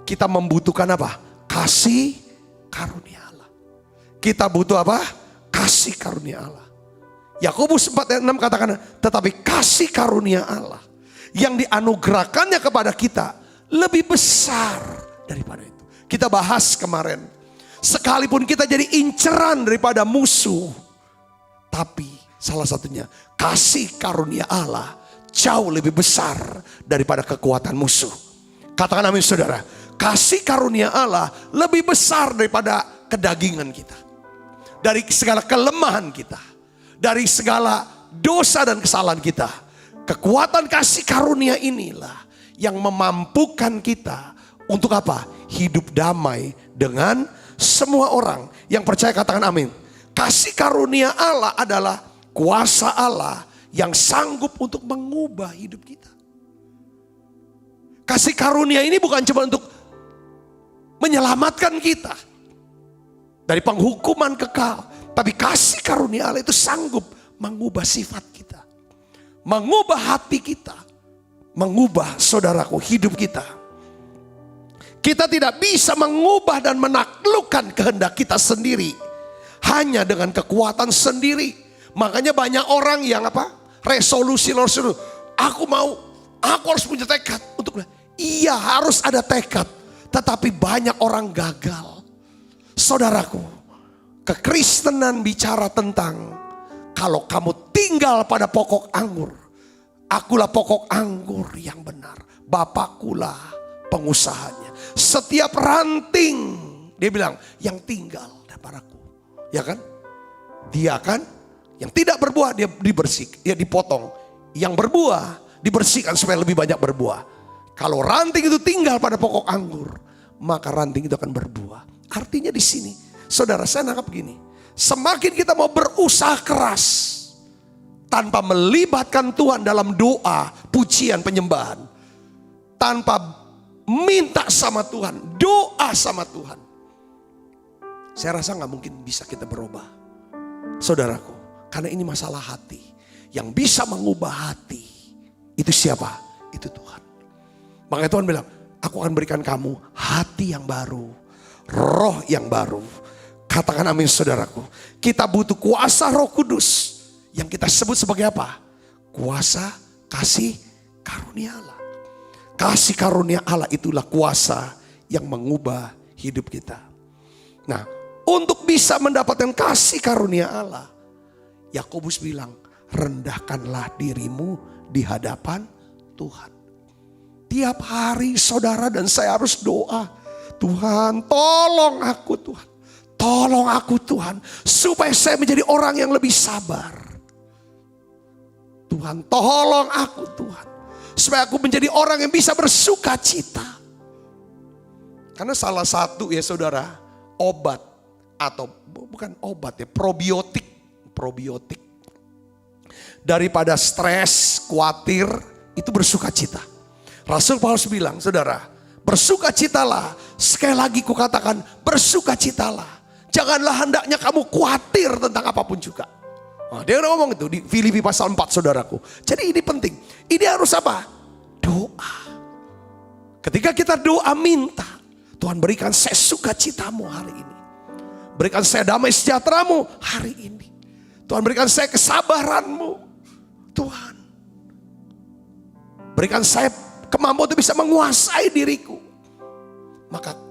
C: Kita membutuhkan apa? Kasih karunia Allah. Kita butuh apa? Kasih karunia Allah. Yakobus 4 ayat 6 katakan, tetapi kasih karunia Allah yang dianugerahkannya kepada kita lebih besar daripada itu. Kita bahas kemarin, sekalipun kita jadi inceran daripada musuh, tapi salah satunya kasih karunia Allah jauh lebih besar daripada kekuatan musuh. Katakan amin saudara. Kasih karunia Allah lebih besar daripada kedagingan kita, dari segala kelemahan kita, dari segala dosa dan kesalahan kita. Kekuatan kasih karunia inilah yang memampukan kita untuk apa? Hidup damai dengan semua orang. Yang percaya katakan amin. Kasih karunia Allah adalah kuasa Allah yang sanggup untuk mengubah hidup kita. Kasih karunia ini bukan cuma untuk menyelamatkan kita dari penghukuman kekal, tapi kasih karunia Allah itu sanggup mengubah sifat kita, mengubah hati kita, mengubah saudaraku hidup kita. Kita tidak bisa mengubah dan menaklukkan kehendak kita sendiri hanya dengan kekuatan sendiri. Makanya banyak orang yang apa? Resolusi. Aku harus punya tekad untuk. Iya, harus ada tekad. Tetapi banyak orang gagal. Saudaraku, kekristenan bicara tentang kalau kamu tinggal pada pokok anggur, akulah pokok anggur yang benar, Bapakkulah pengusahanya. Setiap ranting, dia bilang, yang tinggal padaku, ya kan? Dia kan yang tidak berbuah dia dibersihkan, dia dipotong. Yang berbuah dibersihkan supaya lebih banyak berbuah. Kalau ranting itu tinggal pada pokok anggur, maka ranting itu akan berbuah. Artinya di sini, saudara, saya nangkap begini. Semakin kita mau berusaha keras tanpa melibatkan Tuhan dalam doa, pujian, penyembahan, tanpa minta sama Tuhan, doa sama Tuhan, saya rasa gak mungkin bisa kita berubah. Saudaraku, karena ini masalah hati. Yang bisa mengubah hati itu siapa? Itu Tuhan. Makanya Tuhan bilang, aku akan berikan kamu hati yang baru, roh yang baru. Katakan amin saudaraku. Kita butuh kuasa Roh Kudus yang kita sebut sebagai apa? Kuasa kasih karunia Allah. Kasih karunia Allah itulah kuasa yang mengubah hidup kita. Nah, untuk bisa mendapatkan kasih karunia Allah, Yakobus bilang, rendahkanlah dirimu di hadapan Tuhan. Tiap hari saudara dan saya harus doa. Tuhan, tolong aku Tuhan. Tolong aku Tuhan. Supaya saya menjadi orang yang lebih sabar. Tuhan, tolong aku Tuhan. Supaya aku menjadi orang yang bisa bersuka cita. Karena salah satu ya saudara, obat atau bukan obat ya, probiotik daripada stres, khawatir, itu bersuka cita. Rasul Paulus bilang, saudara, bersukacitalah. Sekali lagi kukatakan, bersukacitalah. Janganlah hendaknya kamu khawatir tentang apapun juga. Nah, dia ngomong itu di Filipi pasal 4 saudaraku. Jadi ini penting. Ini harus apa? Doa. Ketika kita doa minta, Tuhan berikan saya sukacitamu hari ini. Berikan saya damai sejahteramu hari ini. Tuhan berikan saya kesabaranmu. Tuhan. Berikan saya kemampuan untuk bisa menguasai diriku. Maka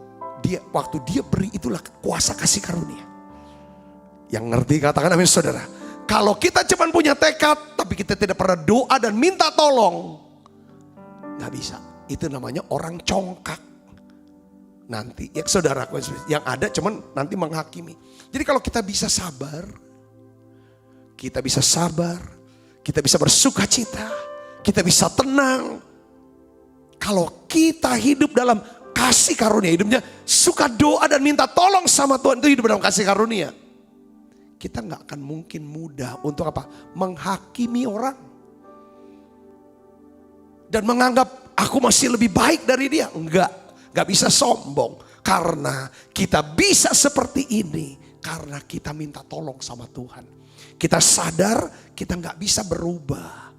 C: waktu dia beri itulah kuasa kasih karunia. Yang ngerti katakan amin saudara. Kalau kita cuma punya tekad tapi kita tidak pernah doa dan minta tolong, gak bisa. Itu namanya orang congkak. Nanti ya saudaraku yang ada cuman nanti menghakimi. Jadi kalau kita bisa sabar, kita bisa bersuka cita, kita bisa tenang. Kalau kita hidup dalam kasih karunia, hidupnya suka doa dan minta tolong sama Tuhan, itu hidup dalam kasih karunia. Kita gak akan mungkin mudah untuk apa? Menghakimi orang. Dan menganggap aku masih lebih baik dari dia. Gak bisa sombong. Karena kita bisa seperti ini. Karena kita minta tolong sama Tuhan. Kita sadar kita gak bisa berubah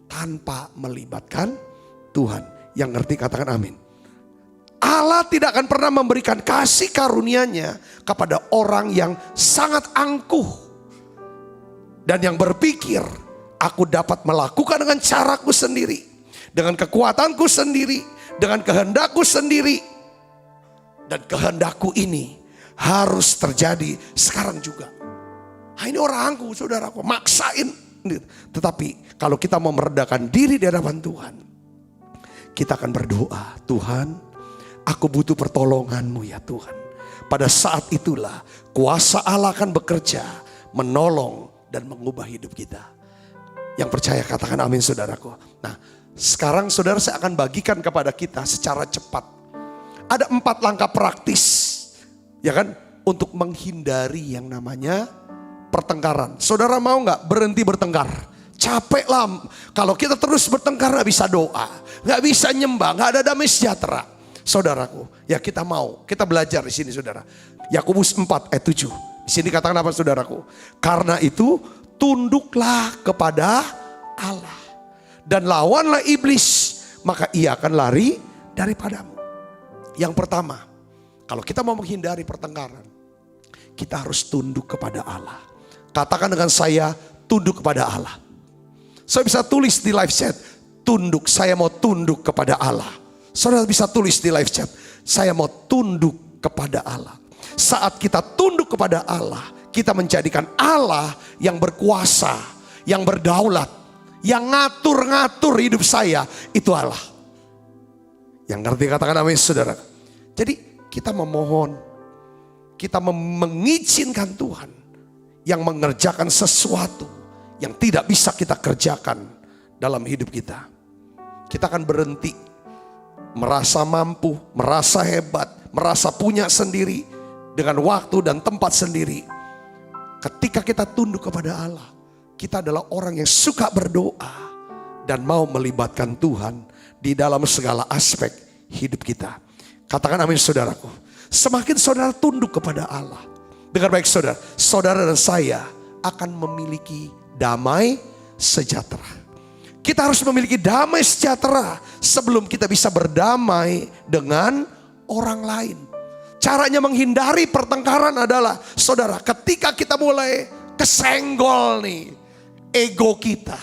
C: tanpa melibatkan Tuhan. Yang ngerti katakan amin. Allah tidak akan pernah memberikan kasih karunia-Nya kepada orang yang sangat angkuh. Dan yang berpikir, aku dapat melakukan dengan caraku sendiri. Dengan kekuatanku sendiri. Dengan kehendakku sendiri. Dan kehendakku ini harus terjadi sekarang juga. Nah, ini orang angkuh saudaraku, maksain. Tetapi kalau kita mau meredakan diri di hadapan Tuhan, kita akan berdoa, Tuhan, aku butuh pertolongan-Mu ya Tuhan. Pada saat itulah kuasa Allah akan bekerja, menolong dan mengubah hidup kita. Yang percaya katakan amin saudaraku. Nah sekarang saudara saya akan bagikan kepada kita secara cepat. Ada 4 langkah praktis ya kan, untuk menghindari yang namanya pertengkaran. Saudara mau gak berhenti bertengkar? Capek lah kalau kita terus bertengkar, gak bisa doa, gak bisa nyembah, gak ada damai sejahtera. Saudaraku, ya kita belajar di sini saudara. Yakobus 4 ayat 7. Di sini katakan apa saudaraku? Karena itu tunduklah kepada Allah dan lawanlah iblis, maka ia akan lari daripadamu. Yang pertama, kalau kita mau menghindari pertengkaran, kita harus tunduk kepada Allah. Katakan dengan saya, tunduk kepada Allah. Saya bisa tulis di live chat, tunduk, saya mau tunduk kepada Allah. Saudara bisa tulis di live chat, saya mau tunduk kepada Allah. Saat kita tunduk kepada Allah, kita menjadikan Allah yang berkuasa, yang berdaulat, yang ngatur-ngatur hidup saya, itu Allah. Yang ngerti katakan amin saudara. Jadi kita memohon, kita mengizinkan Tuhan yang mengerjakan sesuatu yang tidak bisa kita kerjakan dalam hidup kita. Kita akan berhenti merasa mampu, merasa hebat, merasa punya sendiri dengan waktu dan tempat sendiri. Ketika kita tunduk kepada Allah, kita adalah orang yang suka berdoa dan mau melibatkan Tuhan di dalam segala aspek hidup kita. Katakan amin saudaraku. Semakin saudara tunduk kepada Allah, dengar baik saudara, saudara dan saya akan memiliki damai sejahtera. Kita harus memiliki damai sejahtera sebelum kita bisa berdamai dengan orang lain. Caranya menghindari pertengkaran adalah, saudara, ketika kita mulai kesenggol nih, ego kita,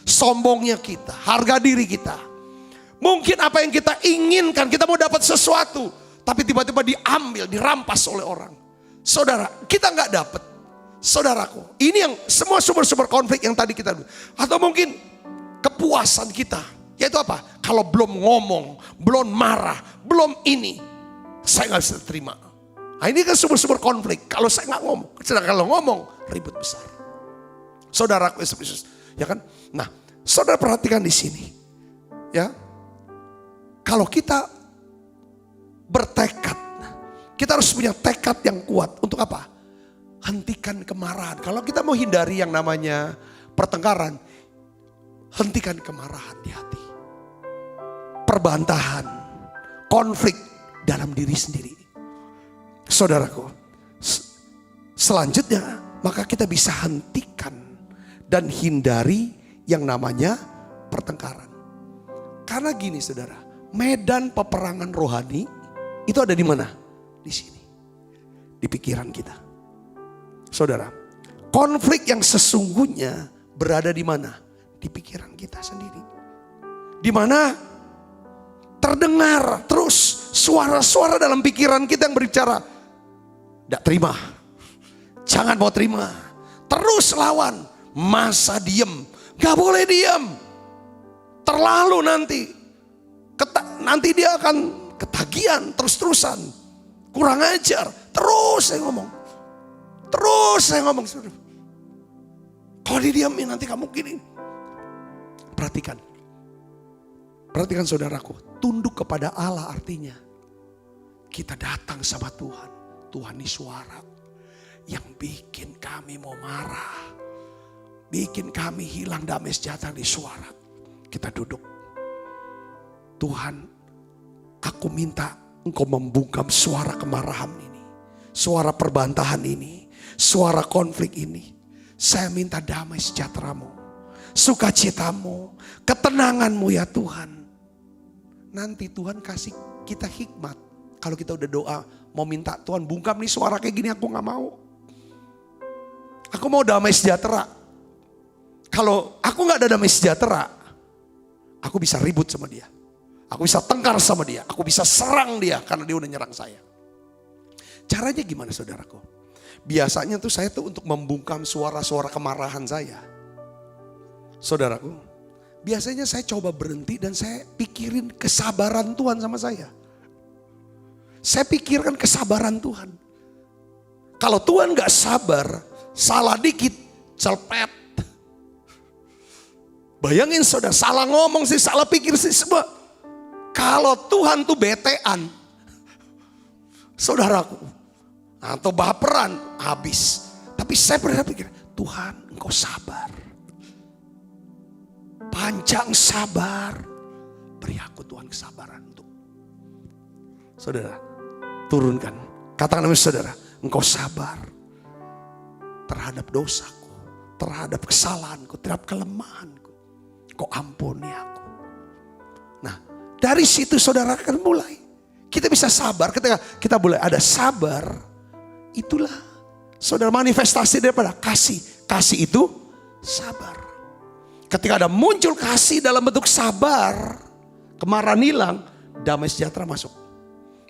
C: sombongnya kita, harga diri kita. Mungkin apa yang kita inginkan, kita mau dapat sesuatu, tapi tiba-tiba diambil, dirampas oleh orang. Saudara, kita nggak dapat. Saudaraku, ini yang semua sumber-sumber konflik yang tadi kita, atau mungkin kepuasan kita, yaitu apa? Kalau belum ngomong, belum marah, belum ini, saya nggak bisa terima. Nah, ini kan sumber-sumber konflik. Kalau saya nggak ngomong, sedangkan kalau ngomong ribut besar. Saudaraku Yesus Kristus, ya kan? Nah, saudara perhatikan di sini, ya. Kalau kita bertekad, kita harus punya tekad yang kuat untuk apa? Hentikan kemarahan. Kalau kita mau hindari yang namanya pertengkaran, hentikan kemarahan di hati. Perbantahan, konflik dalam diri sendiri. Saudaraku, Selanjutnya, maka kita bisa hentikan dan hindari yang namanya pertengkaran. Karena gini saudara, medan peperangan rohani itu ada di mana? Di sini. Di pikiran kita. Saudara, konflik yang sesungguhnya berada di mana? Di pikiran kita sendiri. Di mana terdengar terus suara-suara dalam pikiran kita yang berbicara, tidak terima, jangan mau terima, terus lawan, masa diem, gak boleh diem, terlalu nanti dia akan ketagihan terus-terusan, kurang ajar, terus saya ngomong. Kalau didiamin nanti kamu gini. Perhatikan saudaraku, tunduk kepada Allah artinya kita datang sama Tuhan. Tuhan ini suara yang bikin kami mau marah, bikin kami hilang damai sejahtera di suara. Kita duduk. Tuhan, aku minta Engkau membungkam suara kemarahan ini, suara perbantahan ini, suara konflik ini. Saya minta damai sejahtera-Mu, sukacitamu, ketenangan-Mu ya Tuhan. Nanti Tuhan kasih kita hikmat. Kalau kita udah doa, mau minta Tuhan bungkam nih suara kayak gini, aku gak mau. Aku mau damai sejahtera. Kalau aku gak ada damai sejahtera, aku bisa ribut sama dia. Aku bisa tengkar sama dia. Aku bisa serang dia karena dia udah nyerang saya. Caranya gimana saudaraku? Biasanya tuh saya tuh untuk membungkam suara-suara kemarahan saya. Saudaraku, biasanya saya coba berhenti dan saya pikirin kesabaran Tuhan sama saya. Saya pikirkan kesabaran Tuhan. Kalau Tuhan gak sabar, salah dikit, celpet. Bayangin saudara, salah ngomong sih, salah pikir sih semua. Kalau Tuhan tuh betean, saudaraku, atau baperan, habis. Tapi saya pernah pikir, Tuhan Engkau sabar. Panjang sabar. Beri aku Tuhan kesabaran untuk. Saudara, turunkan. Katakan sama saudara, Engkau sabar terhadap dosaku, terhadap kesalahanku, terhadap kelemahanku. Engkau ampuni aku. Nah, dari situ saudara akan mulai. Kita bisa sabar ketika kita boleh ada sabar. Itulah saudara manifestasi daripada kasih. Kasih itu sabar. Ketika ada muncul kasih dalam bentuk sabar, kemarahan hilang, damai sejahtera masuk.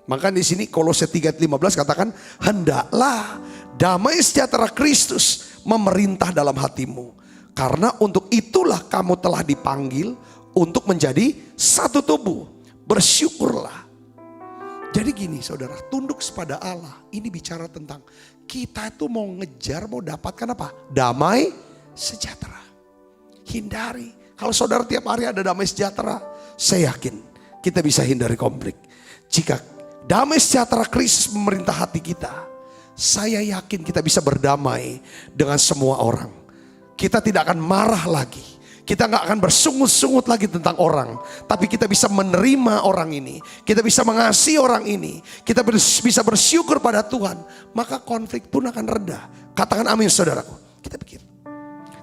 C: Maka di sini Kolose 3:15 katakan, hendaklah damai sejahtera Kristus memerintah dalam hatimu. Karena untuk itulah kamu telah dipanggil untuk menjadi satu tubuh. Bersyukurlah. Jadi gini saudara, tunduk kepada Allah. Ini bicara tentang kita itu mau ngejar, mau dapatkan apa? Damai sejahtera. Hindari. Kalau saudara tiap hari ada damai sejahtera, saya yakin kita bisa hindari konflik. Jika damai sejahtera Kristus memerintah hati kita, saya yakin kita bisa berdamai dengan semua orang. Kita tidak akan marah lagi. Kita gak akan bersungut-sungut lagi tentang orang. Tapi kita bisa menerima orang ini. Kita bisa mengasihi orang ini. Kita bisa bersyukur pada Tuhan. Maka konflik pun akan reda. Katakan amin saudaraku. Kita pikir.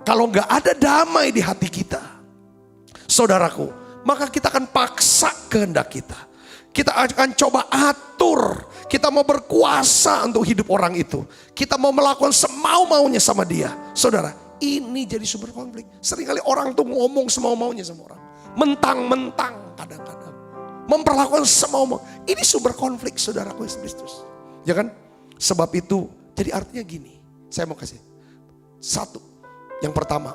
C: Kalau gak ada damai di hati kita, saudaraku, maka kita akan paksa kehendak kita. Kita akan coba atur. Kita mau berkuasa untuk hidup orang itu. Kita mau melakukan semau-maunya sama dia. Saudara, ini jadi sumber konflik. Seringkali orang tuh ngomong semau-maunya sama orang. Mentang-mentang kadang-kadang. Memperlakukan semau-mau. Ini sumber konflik saudaraku Yesus Kristus. Ya kan? Sebab itu, jadi artinya gini. Saya mau kasih. Satu, yang pertama.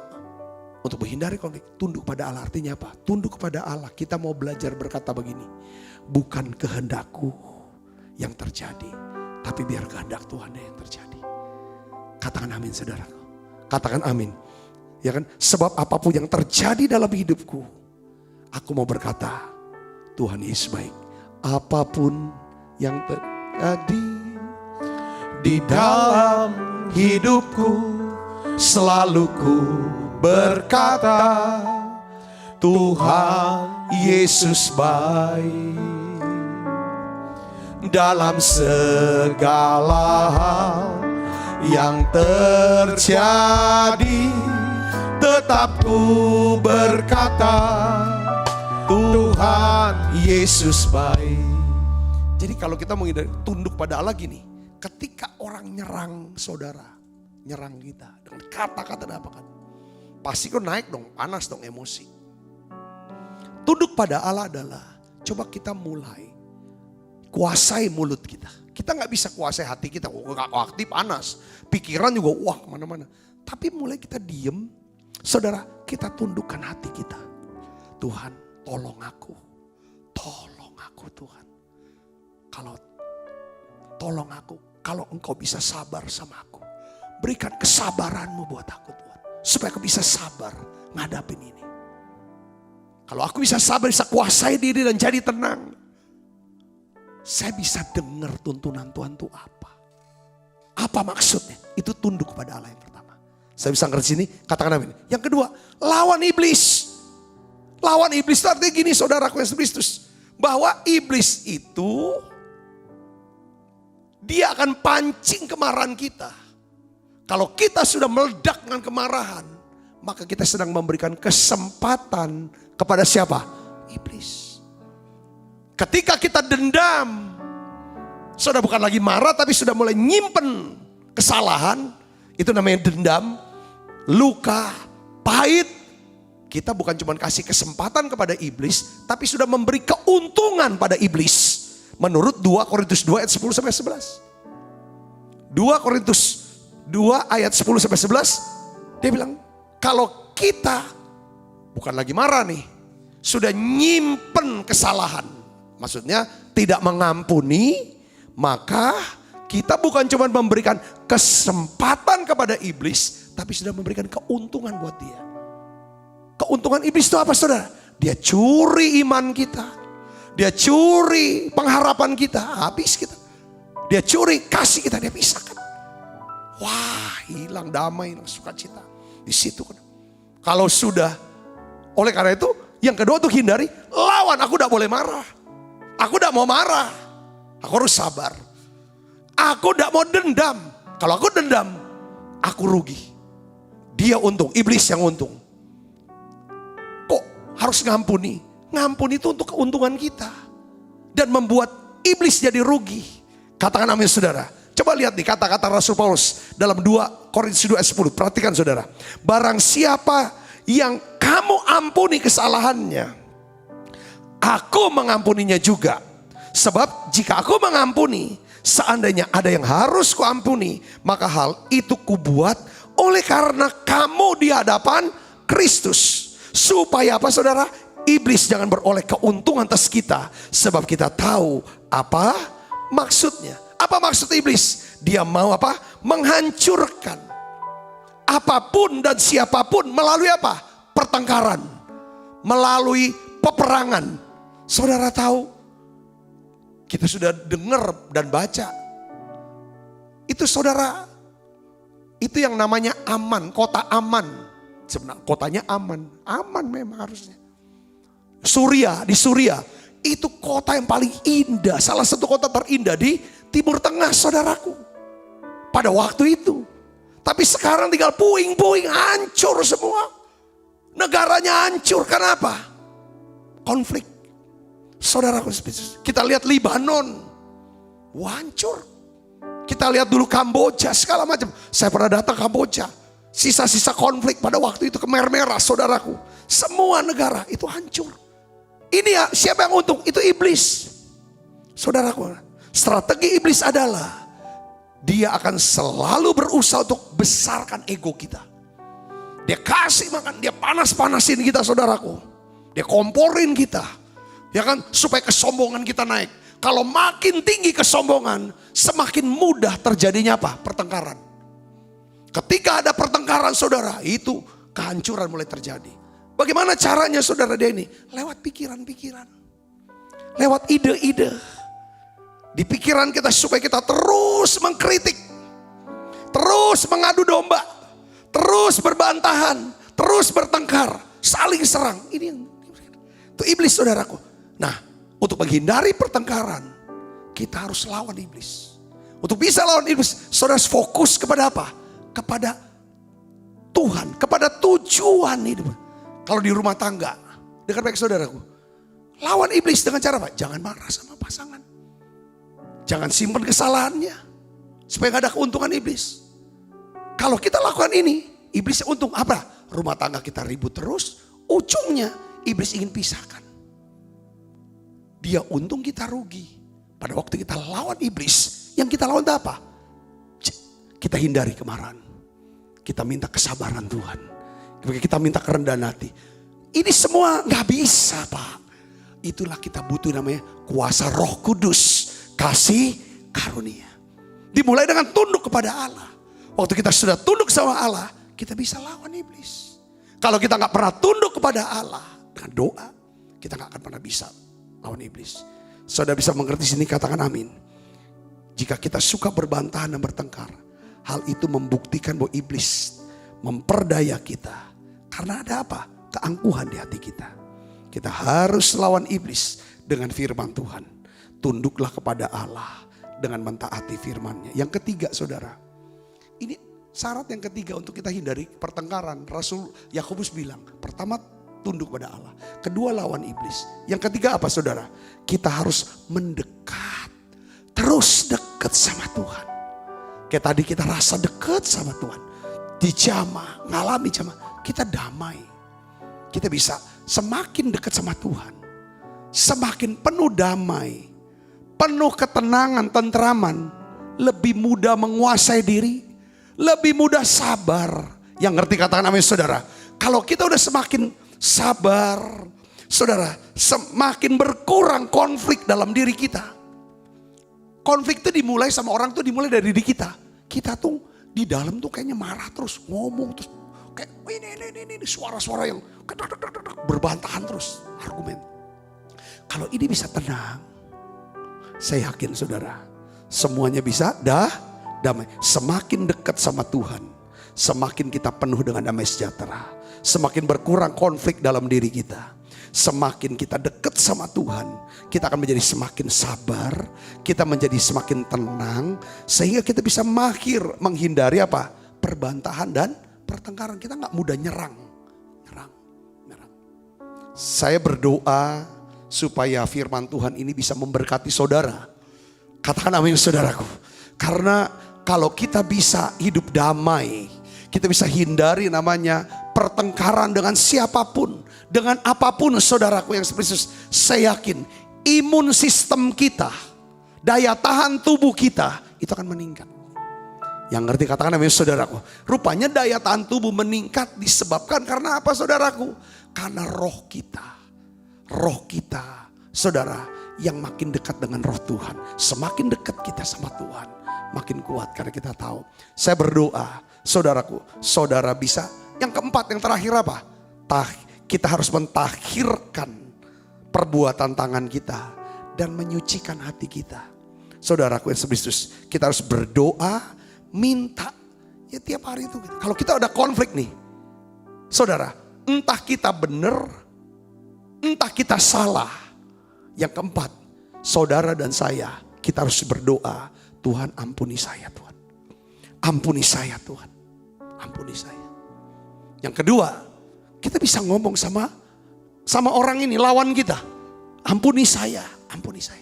C: Untuk menghindari konflik, tunduk pada Allah. Artinya apa? Tunduk kepada Allah. Kita mau belajar berkata begini. Bukan kehendakku yang terjadi. Tapi biar kehendak Tuhan yang terjadi. Katakan amin saudaraku. Katakan amin. Ya kan? Sebab apapun yang terjadi dalam hidupku, aku mau berkata, Tuhan Yesus baik. Apapun yang terjadi di dalam hidupku, selalu ku berkata, Tuhan Yesus baik. Dalam segala hal
D: yang terjadi, tetap ku berkata, Tuhan Yesus baik.
C: Jadi kalau kita mau tunduk pada Allah gini, ketika orang nyerang saudara, nyerang kita dengan kata-kata dan apa kan, pasti kok naik dong, panas dong emosi. Tunduk pada Allah adalah coba kita mulai kuasai mulut kita. Kita nggak bisa kuasai hati kita, hati panas, pikiran juga wah kemana-mana. Tapi mulai kita diem, saudara, kita tundukkan hati kita. Tuhan, tolong aku Tuhan. Tolong aku, kalau engkau bisa sabar sama aku, berikan kesabaranmu buat aku Tuhan. Supaya aku bisa sabar ngadapin ini. Kalau aku bisa sabar, bisa kuasai diri dan jadi tenang, saya bisa dengar tuntunan Tuhan itu apa. Apa maksudnya? Itu tunduk kepada Allah yang pertama. Saya bisa ngerti sini, katakan amin. Yang kedua, lawan iblis. Lawan iblis itu artinya gini saudaraku yang Kristus. Bahwa iblis itu dia akan pancing kemarahan kita. Kalau kita sudah meledak dengan kemarahan, maka kita sedang memberikan kesempatan kepada siapa? Iblis. Ketika kita dendam, sudah bukan lagi marah tapi sudah mulai nyimpen kesalahan, itu namanya dendam, luka, pahit. Kita bukan cuma kasih kesempatan kepada iblis, tapi sudah memberi keuntungan pada iblis. Menurut 2 Korintus 2 ayat 10 sampai 11. 2 Korintus 2 ayat 10 sampai 11. Dia bilang, kalau kita bukan lagi marah nih, sudah nyimpen kesalahan. Maksudnya tidak mengampuni, maka kita bukan cuma memberikan kesempatan kepada iblis, tapi sudah memberikan keuntungan buat dia. Keuntungan iblis itu apa saudara? Dia curi iman kita. Dia curi pengharapan kita, habis kita. Dia curi kasih kita, dia pisahkan. Wah, hilang damai, hilang sukacita. Di situ kan. Kalau sudah, oleh karena itu, yang kedua tuh hindari, lawan. Aku tidak boleh marah. Aku tidak mau marah. Aku harus sabar. Aku tidak mau dendam. Kalau aku dendam, aku rugi. Dia untung, iblis yang untung. Kok harus ngampuni? Ngampuni itu untuk keuntungan kita. Dan membuat iblis jadi rugi. Katakan amin saudara. Coba lihat nih kata-kata Rasul Paulus dalam 2 Korintus 2 ayat 10. Perhatikan saudara. Barang siapa yang kamu ampuni kesalahannya, aku mengampuninya juga. Sebab jika aku mengampuni, seandainya ada yang harus kuampuni, maka hal itu kubuat oleh karena kamu di hadapan Kristus. Supaya apa saudara? Iblis jangan beroleh keuntungan atas kita. Sebab kita tahu apa maksudnya. Apa maksud iblis? Dia mau apa? Menghancurkan apapun dan siapapun melalui apa? Pertengkaran. Melalui peperangan. Saudara tahu? Kita sudah dengar dan baca. Itu saudara, itu yang namanya aman, kota aman. Sebenarnya kotanya aman. Aman memang harusnya. Suria, di Suria, itu kota yang paling indah, salah satu kota terindah di Timur Tengah saudaraku. Pada waktu itu. Tapi sekarang tinggal puing-puing, hancur semua. Negaranya hancur, kenapa? Konflik. Saudaraku, kita lihat Libanon, hancur. Kita lihat dulu Kamboja, segala macam. Saya pernah datang ke Kamboja. Sisa-sisa konflik pada waktu itu, Khmer Merah saudaraku. Semua negara itu hancur. Ini ya, siapa yang untung? Itu iblis. Saudaraku, strategi iblis adalah dia akan selalu berusaha untuk besarkan ego kita. Dia kasih makan, dia panas-panasin kita saudaraku. Dia komporin kita. Ya kan, supaya kesombongan kita naik. Kalau makin tinggi kesombongan, semakin mudah terjadinya apa? Pertengkaran. Ketika ada pertengkaran saudara, itu kehancuran mulai terjadi. Bagaimana caranya saudara dia ini? Lewat pikiran-pikiran. Lewat ide-ide. Di pikiran kita supaya kita terus mengkritik. Terus mengadu domba. Terus berbantahan. Terus bertengkar. Saling serang. Ini yang itu iblis saudaraku. Nah, untuk menghindari pertengkaran, kita harus lawan iblis. Untuk bisa lawan iblis, saudara harus fokus kepada apa? Kepada Tuhan, kepada tujuan hidup. Kalau di rumah tangga, dengar baik saudaraku, lawan iblis dengan cara apa? Jangan marah sama pasangan. Jangan simpan kesalahannya, supaya gak ada keuntungan iblis. Kalau kita lakukan ini, iblis untung apa? Rumah tangga kita ribut terus, ujungnya iblis ingin pisahkan. Dia untung, kita rugi. Pada waktu kita lawan iblis, yang kita lawan apa? Kita hindari kemarahan. Kita minta kesabaran Tuhan. Kita minta kerendahan hati. Ini semua gak bisa, Pak. Itulah kita butuh namanya kuasa Roh Kudus. Kasih karunia. Dimulai dengan tunduk kepada Allah. Waktu kita sudah tunduk sama Allah, kita bisa lawan iblis. Kalau kita gak pernah tunduk kepada Allah dengan doa, kita gak akan pernah bisa lawan iblis. Saudara bisa mengerti sini, katakan amin. Jika kita suka berbantahan dan bertengkar, hal itu membuktikan bahwa iblis memperdaya kita. Karena ada apa? Keangkuhan di hati kita. Kita harus lawan iblis dengan firman Tuhan. Tunduklah kepada Allah dengan mentaati firman-Nya. Yang ketiga, saudara, ini syarat yang ketiga untuk kita hindari pertengkaran. Rasul Yakobus bilang, pertama tunduk pada Allah, kedua lawan iblis. Yang ketiga apa, saudara? Kita harus mendekat, terus dekat sama Tuhan. Kayak tadi kita rasa dekat sama Tuhan, dijamah, ngalami jamah, kita damai. Kita bisa semakin dekat sama Tuhan, semakin penuh damai, penuh ketenangan, tentraman, lebih mudah menguasai diri, lebih mudah sabar. Yang ngerti katakan amin, saudara. Kalau kita udah semakin sabar, saudara, semakin berkurang konflik dalam diri kita. Konflik itu dimulai sama orang tuh dimulai dari diri kita. Kita tuh di dalam tuh kayaknya marah terus, ngomong terus, kayak ini suara-suara yang berbantahan terus, argumen. Kalau ini bisa tenang, saya yakin saudara, semuanya bisa damai. Semakin dekat sama Tuhan, semakin kita penuh dengan damai sejahtera. Semakin berkurang konflik dalam diri kita. Semakin kita dekat sama Tuhan, kita akan menjadi semakin sabar. Kita menjadi semakin tenang. Sehingga kita bisa mahir menghindari apa? Perbantahan dan pertengkaran. Kita gak mudah nyerang. Saya berdoa supaya firman Tuhan ini bisa memberkati saudara. Katakan amin, saudaraku. Karena kalau kita bisa hidup damai, kita bisa hindari namanya pertengkaran dengan siapapun, dengan apapun, saudaraku yang seperti itu. Saya yakin imun sistem kita, daya tahan tubuh kita itu akan meningkat. Yang ngerti katakan amin, saudaraku. Rupanya daya tahan tubuh meningkat disebabkan karena apa, saudaraku? Karena roh kita, saudara, yang makin dekat dengan roh Tuhan. Semakin dekat kita sama Tuhan, makin kuat karena kita tahu. Saya berdoa, saudaraku, saudara bisa. Yang keempat, yang terakhir apa? Kita harus mentahirkan perbuatan tangan kita dan menyucikan hati kita. Saudaraku yang sebistus, kita harus berdoa, minta ya tiap hari itu. Kalau kita ada konflik nih, saudara, entah kita benar, entah kita salah. Yang keempat, saudara dan saya, kita harus berdoa, Tuhan ampuni saya, Tuhan. Ampuni saya, Tuhan. Ampuni saya. Yang kedua, kita bisa ngomong sama orang ini, lawan kita. Ampuni saya, ampuni saya.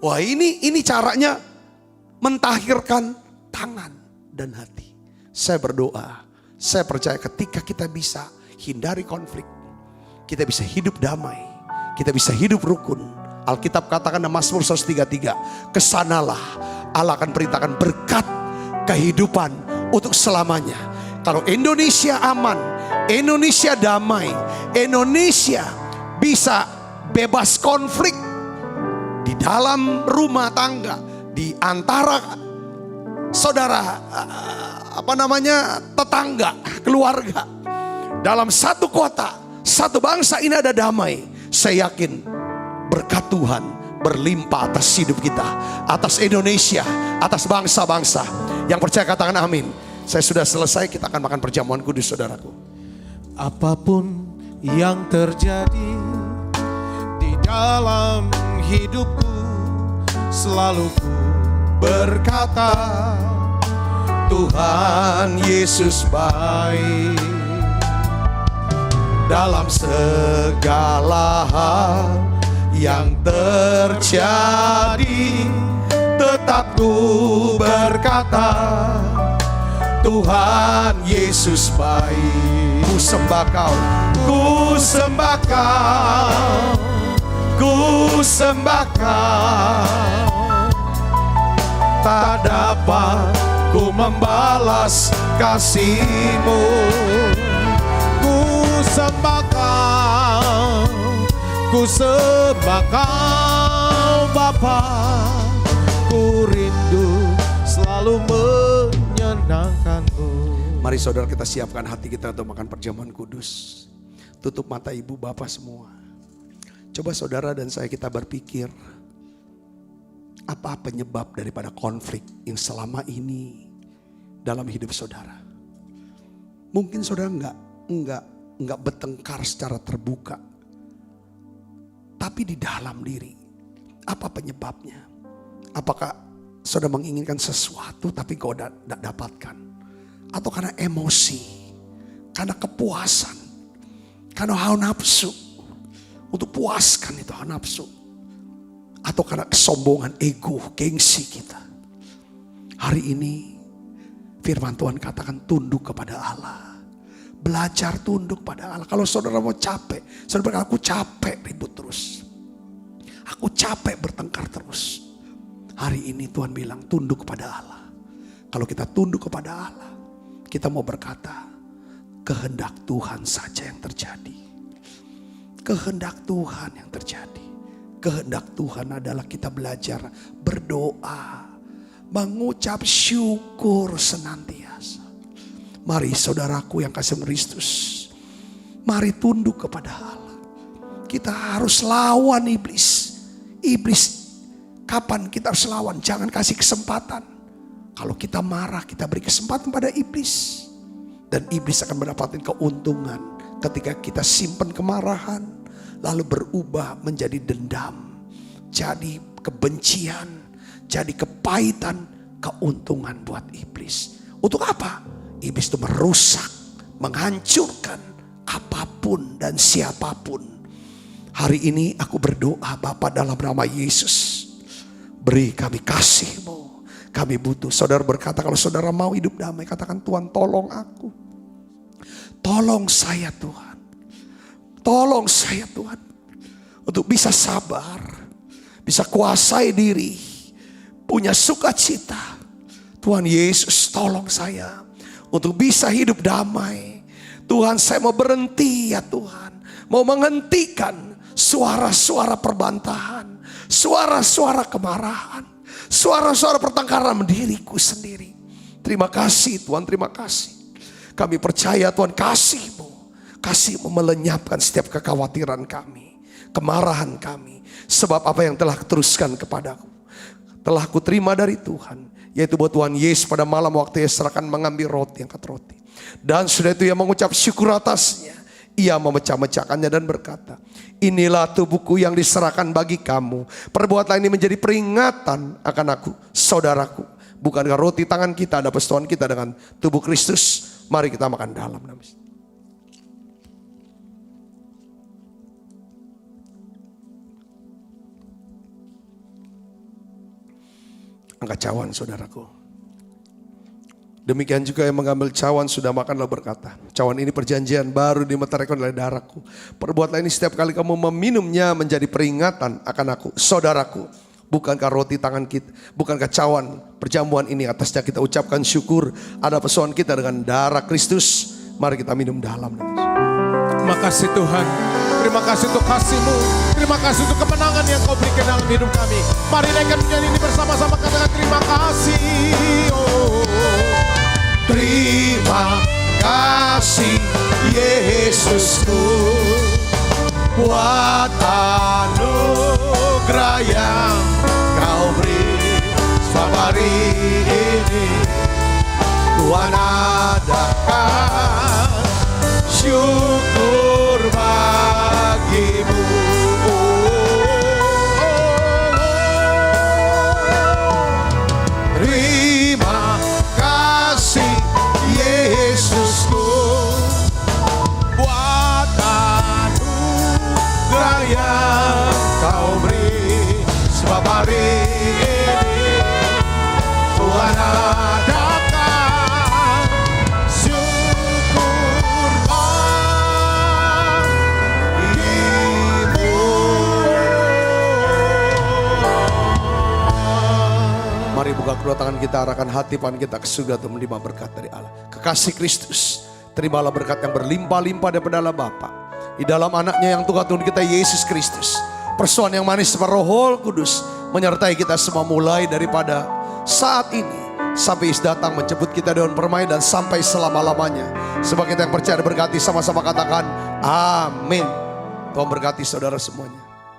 C: Wah, ini caranya mentahirkan tangan dan hati. Saya berdoa, saya percaya ketika kita bisa hindari konflik, kita bisa hidup damai, kita bisa hidup rukun. Alkitab katakan dalam Mazmur 133, kesanalah Allah akan perintahkan berkat kehidupan untuk selamanya. Kalau Indonesia aman, Indonesia damai, Indonesia bisa bebas konflik di dalam rumah tangga, di antara saudara, tetangga, keluarga, dalam satu kota, satu bangsa ini ada damai. Saya yakin berkat Tuhan berlimpah atas hidup kita, atas Indonesia, atas bangsa-bangsa. Yang percaya katakan amin. Saya sudah selesai, kita akan makan perjamuan kudus, saudaraku.
D: Apapun yang terjadi di dalam hidupku, selalu ku
C: berkata, Tuhan Yesus baik. Dalam segala hal yang terjadi, tetap ku berkata, Tuhan Yesus baik. Ku sembah Kau, ku sembah Kau, ku sembah Kau. Tak dapat ku membalas kasih-Mu.
D: Ku sembah Kau, ku sembah Kau Bapa. Ku rindu selalu menyenangkan-Mu.
C: Mari saudara kita siapkan hati kita untuk makan perjamuan kudus. Tutup mata ibu bapak semua. Coba saudara dan saya kita berpikir, apa penyebab daripada konflik yang selama ini dalam hidup saudara? Mungkin saudara enggak bertengkar secara terbuka, tapi di dalam diri, apa penyebabnya? Apakah saudara menginginkan sesuatu tapi kau tidak dapatkan? Atau karena emosi, karena kepuasan, karena hawa nafsu, untuk puaskan itu hawa nafsu. Atau karena kesombongan, ego, gengsi kita. Hari ini firman Tuhan katakan tunduk kepada Allah. Belajar tunduk pada Allah. Kalau saudara mau capek, saudara berkata aku capek ribut terus. Aku capek bertengkar terus. Hari ini Tuhan bilang tunduk kepada Allah. Kalau kita tunduk kepada Allah, kita mau berkata kehendak Tuhan saja yang terjadi. Kehendak Tuhan yang terjadi. Kehendak Tuhan adalah kita belajar berdoa, mengucap syukur senantiasa. Mari saudaraku yang kasih Kristus, mari tunduk kepada Allah. Kita harus lawan iblis. Iblis, kapan kita harus lawan? Jangan kasih kesempatan. Kalau kita marah, kita beri kesempatan pada iblis. Dan iblis akan mendapatkan keuntungan ketika kita simpan kemarahan, lalu berubah menjadi dendam, jadi kebencian, jadi kepahitan, keuntungan buat iblis. Untuk apa? Iblis itu merusak, menghancurkan apapun dan siapapun. Hari ini aku berdoa Bapa dalam nama Yesus, beri kami kasih-Mu. Kami butuh. Saudara berkata kalau saudara mau hidup damai, katakan Tuhan tolong aku. Tolong saya Tuhan. Tolong saya Tuhan. Untuk bisa sabar. Bisa kuasai diri. Punya sukacita. Tuhan Yesus tolong saya. Untuk bisa hidup damai. Tuhan saya mau berhenti ya Tuhan. Mau menghentikan suara-suara perbantahan. Suara-suara kemarahan. Suara-suara pertengkaran diriku sendiri. Terima kasih Tuhan, terima kasih. Kami percaya Tuhan kasih-Mu. Kasih-Mu melenyapkan setiap kekhawatiran kami. Kemarahan kami. Sebab apa yang telah teruskan kepadaku. Telah ku terima dari Tuhan. Yaitu buat Tuhan Yesus pada malam waktu Ia serahkan mengambil roti, angkat roti. Dan sudah itu Ia mengucap syukur atasnya. Ia memecah-mecahkannya dan berkata, inilah tubuhku yang diserahkan bagi kamu. Perbuatlah ini menjadi peringatan akan aku, saudaraku. Bukankah roti tangan kita ada persetujuan kita dengan tubuh Kristus? Mari kita makan dalam nama Yesus. Angkat cawan saudaraku. Demikian juga yang mengambil cawan sudah makan lalu berkata, cawan ini perjanjian baru dimeteraikan oleh darahku. Perbuatlah ini setiap kali kamu meminumnya menjadi peringatan akan aku, saudaraku. Bukankah roti tangan kita, bukankah cawan perjamuan ini atasnya kita ucapkan syukur. Ada persoalan kita dengan darah Kristus. Mari kita minum dalam.
D: Terima kasih Tuhan. Terima kasih untuk kasih-Mu. Terima kasih untuk kemenangan yang Kau berikan dalam hidup kami. Mari naikkan nyanyi ini bersama-sama, katakan terima kasih. Oh.
C: Terima kasih Yesusku buat anugerah yang Kau beri. Sebab hari ini Tuhan adakan syukur bagi-Mu. Mari buka kedua tangan kita, arahkan hati pan kita ke surga untuk menerima berkat dari Allah. Kekasih Kristus, terimalah berkat yang berlimpah-limpah daripada Allah Bapa. Di dalam anaknya yang Tuhan kita Yesus Kristus. Persoalan yang manis seperti Roh Kudus menyertai kita semua mulai daripada saat ini sampai Yesus datang menjemput kita dengan permai dan sampai selama-lamanya. Sebab kita yang percaya berkati sama-sama katakan amin. Tuhan berkati saudara semuanya.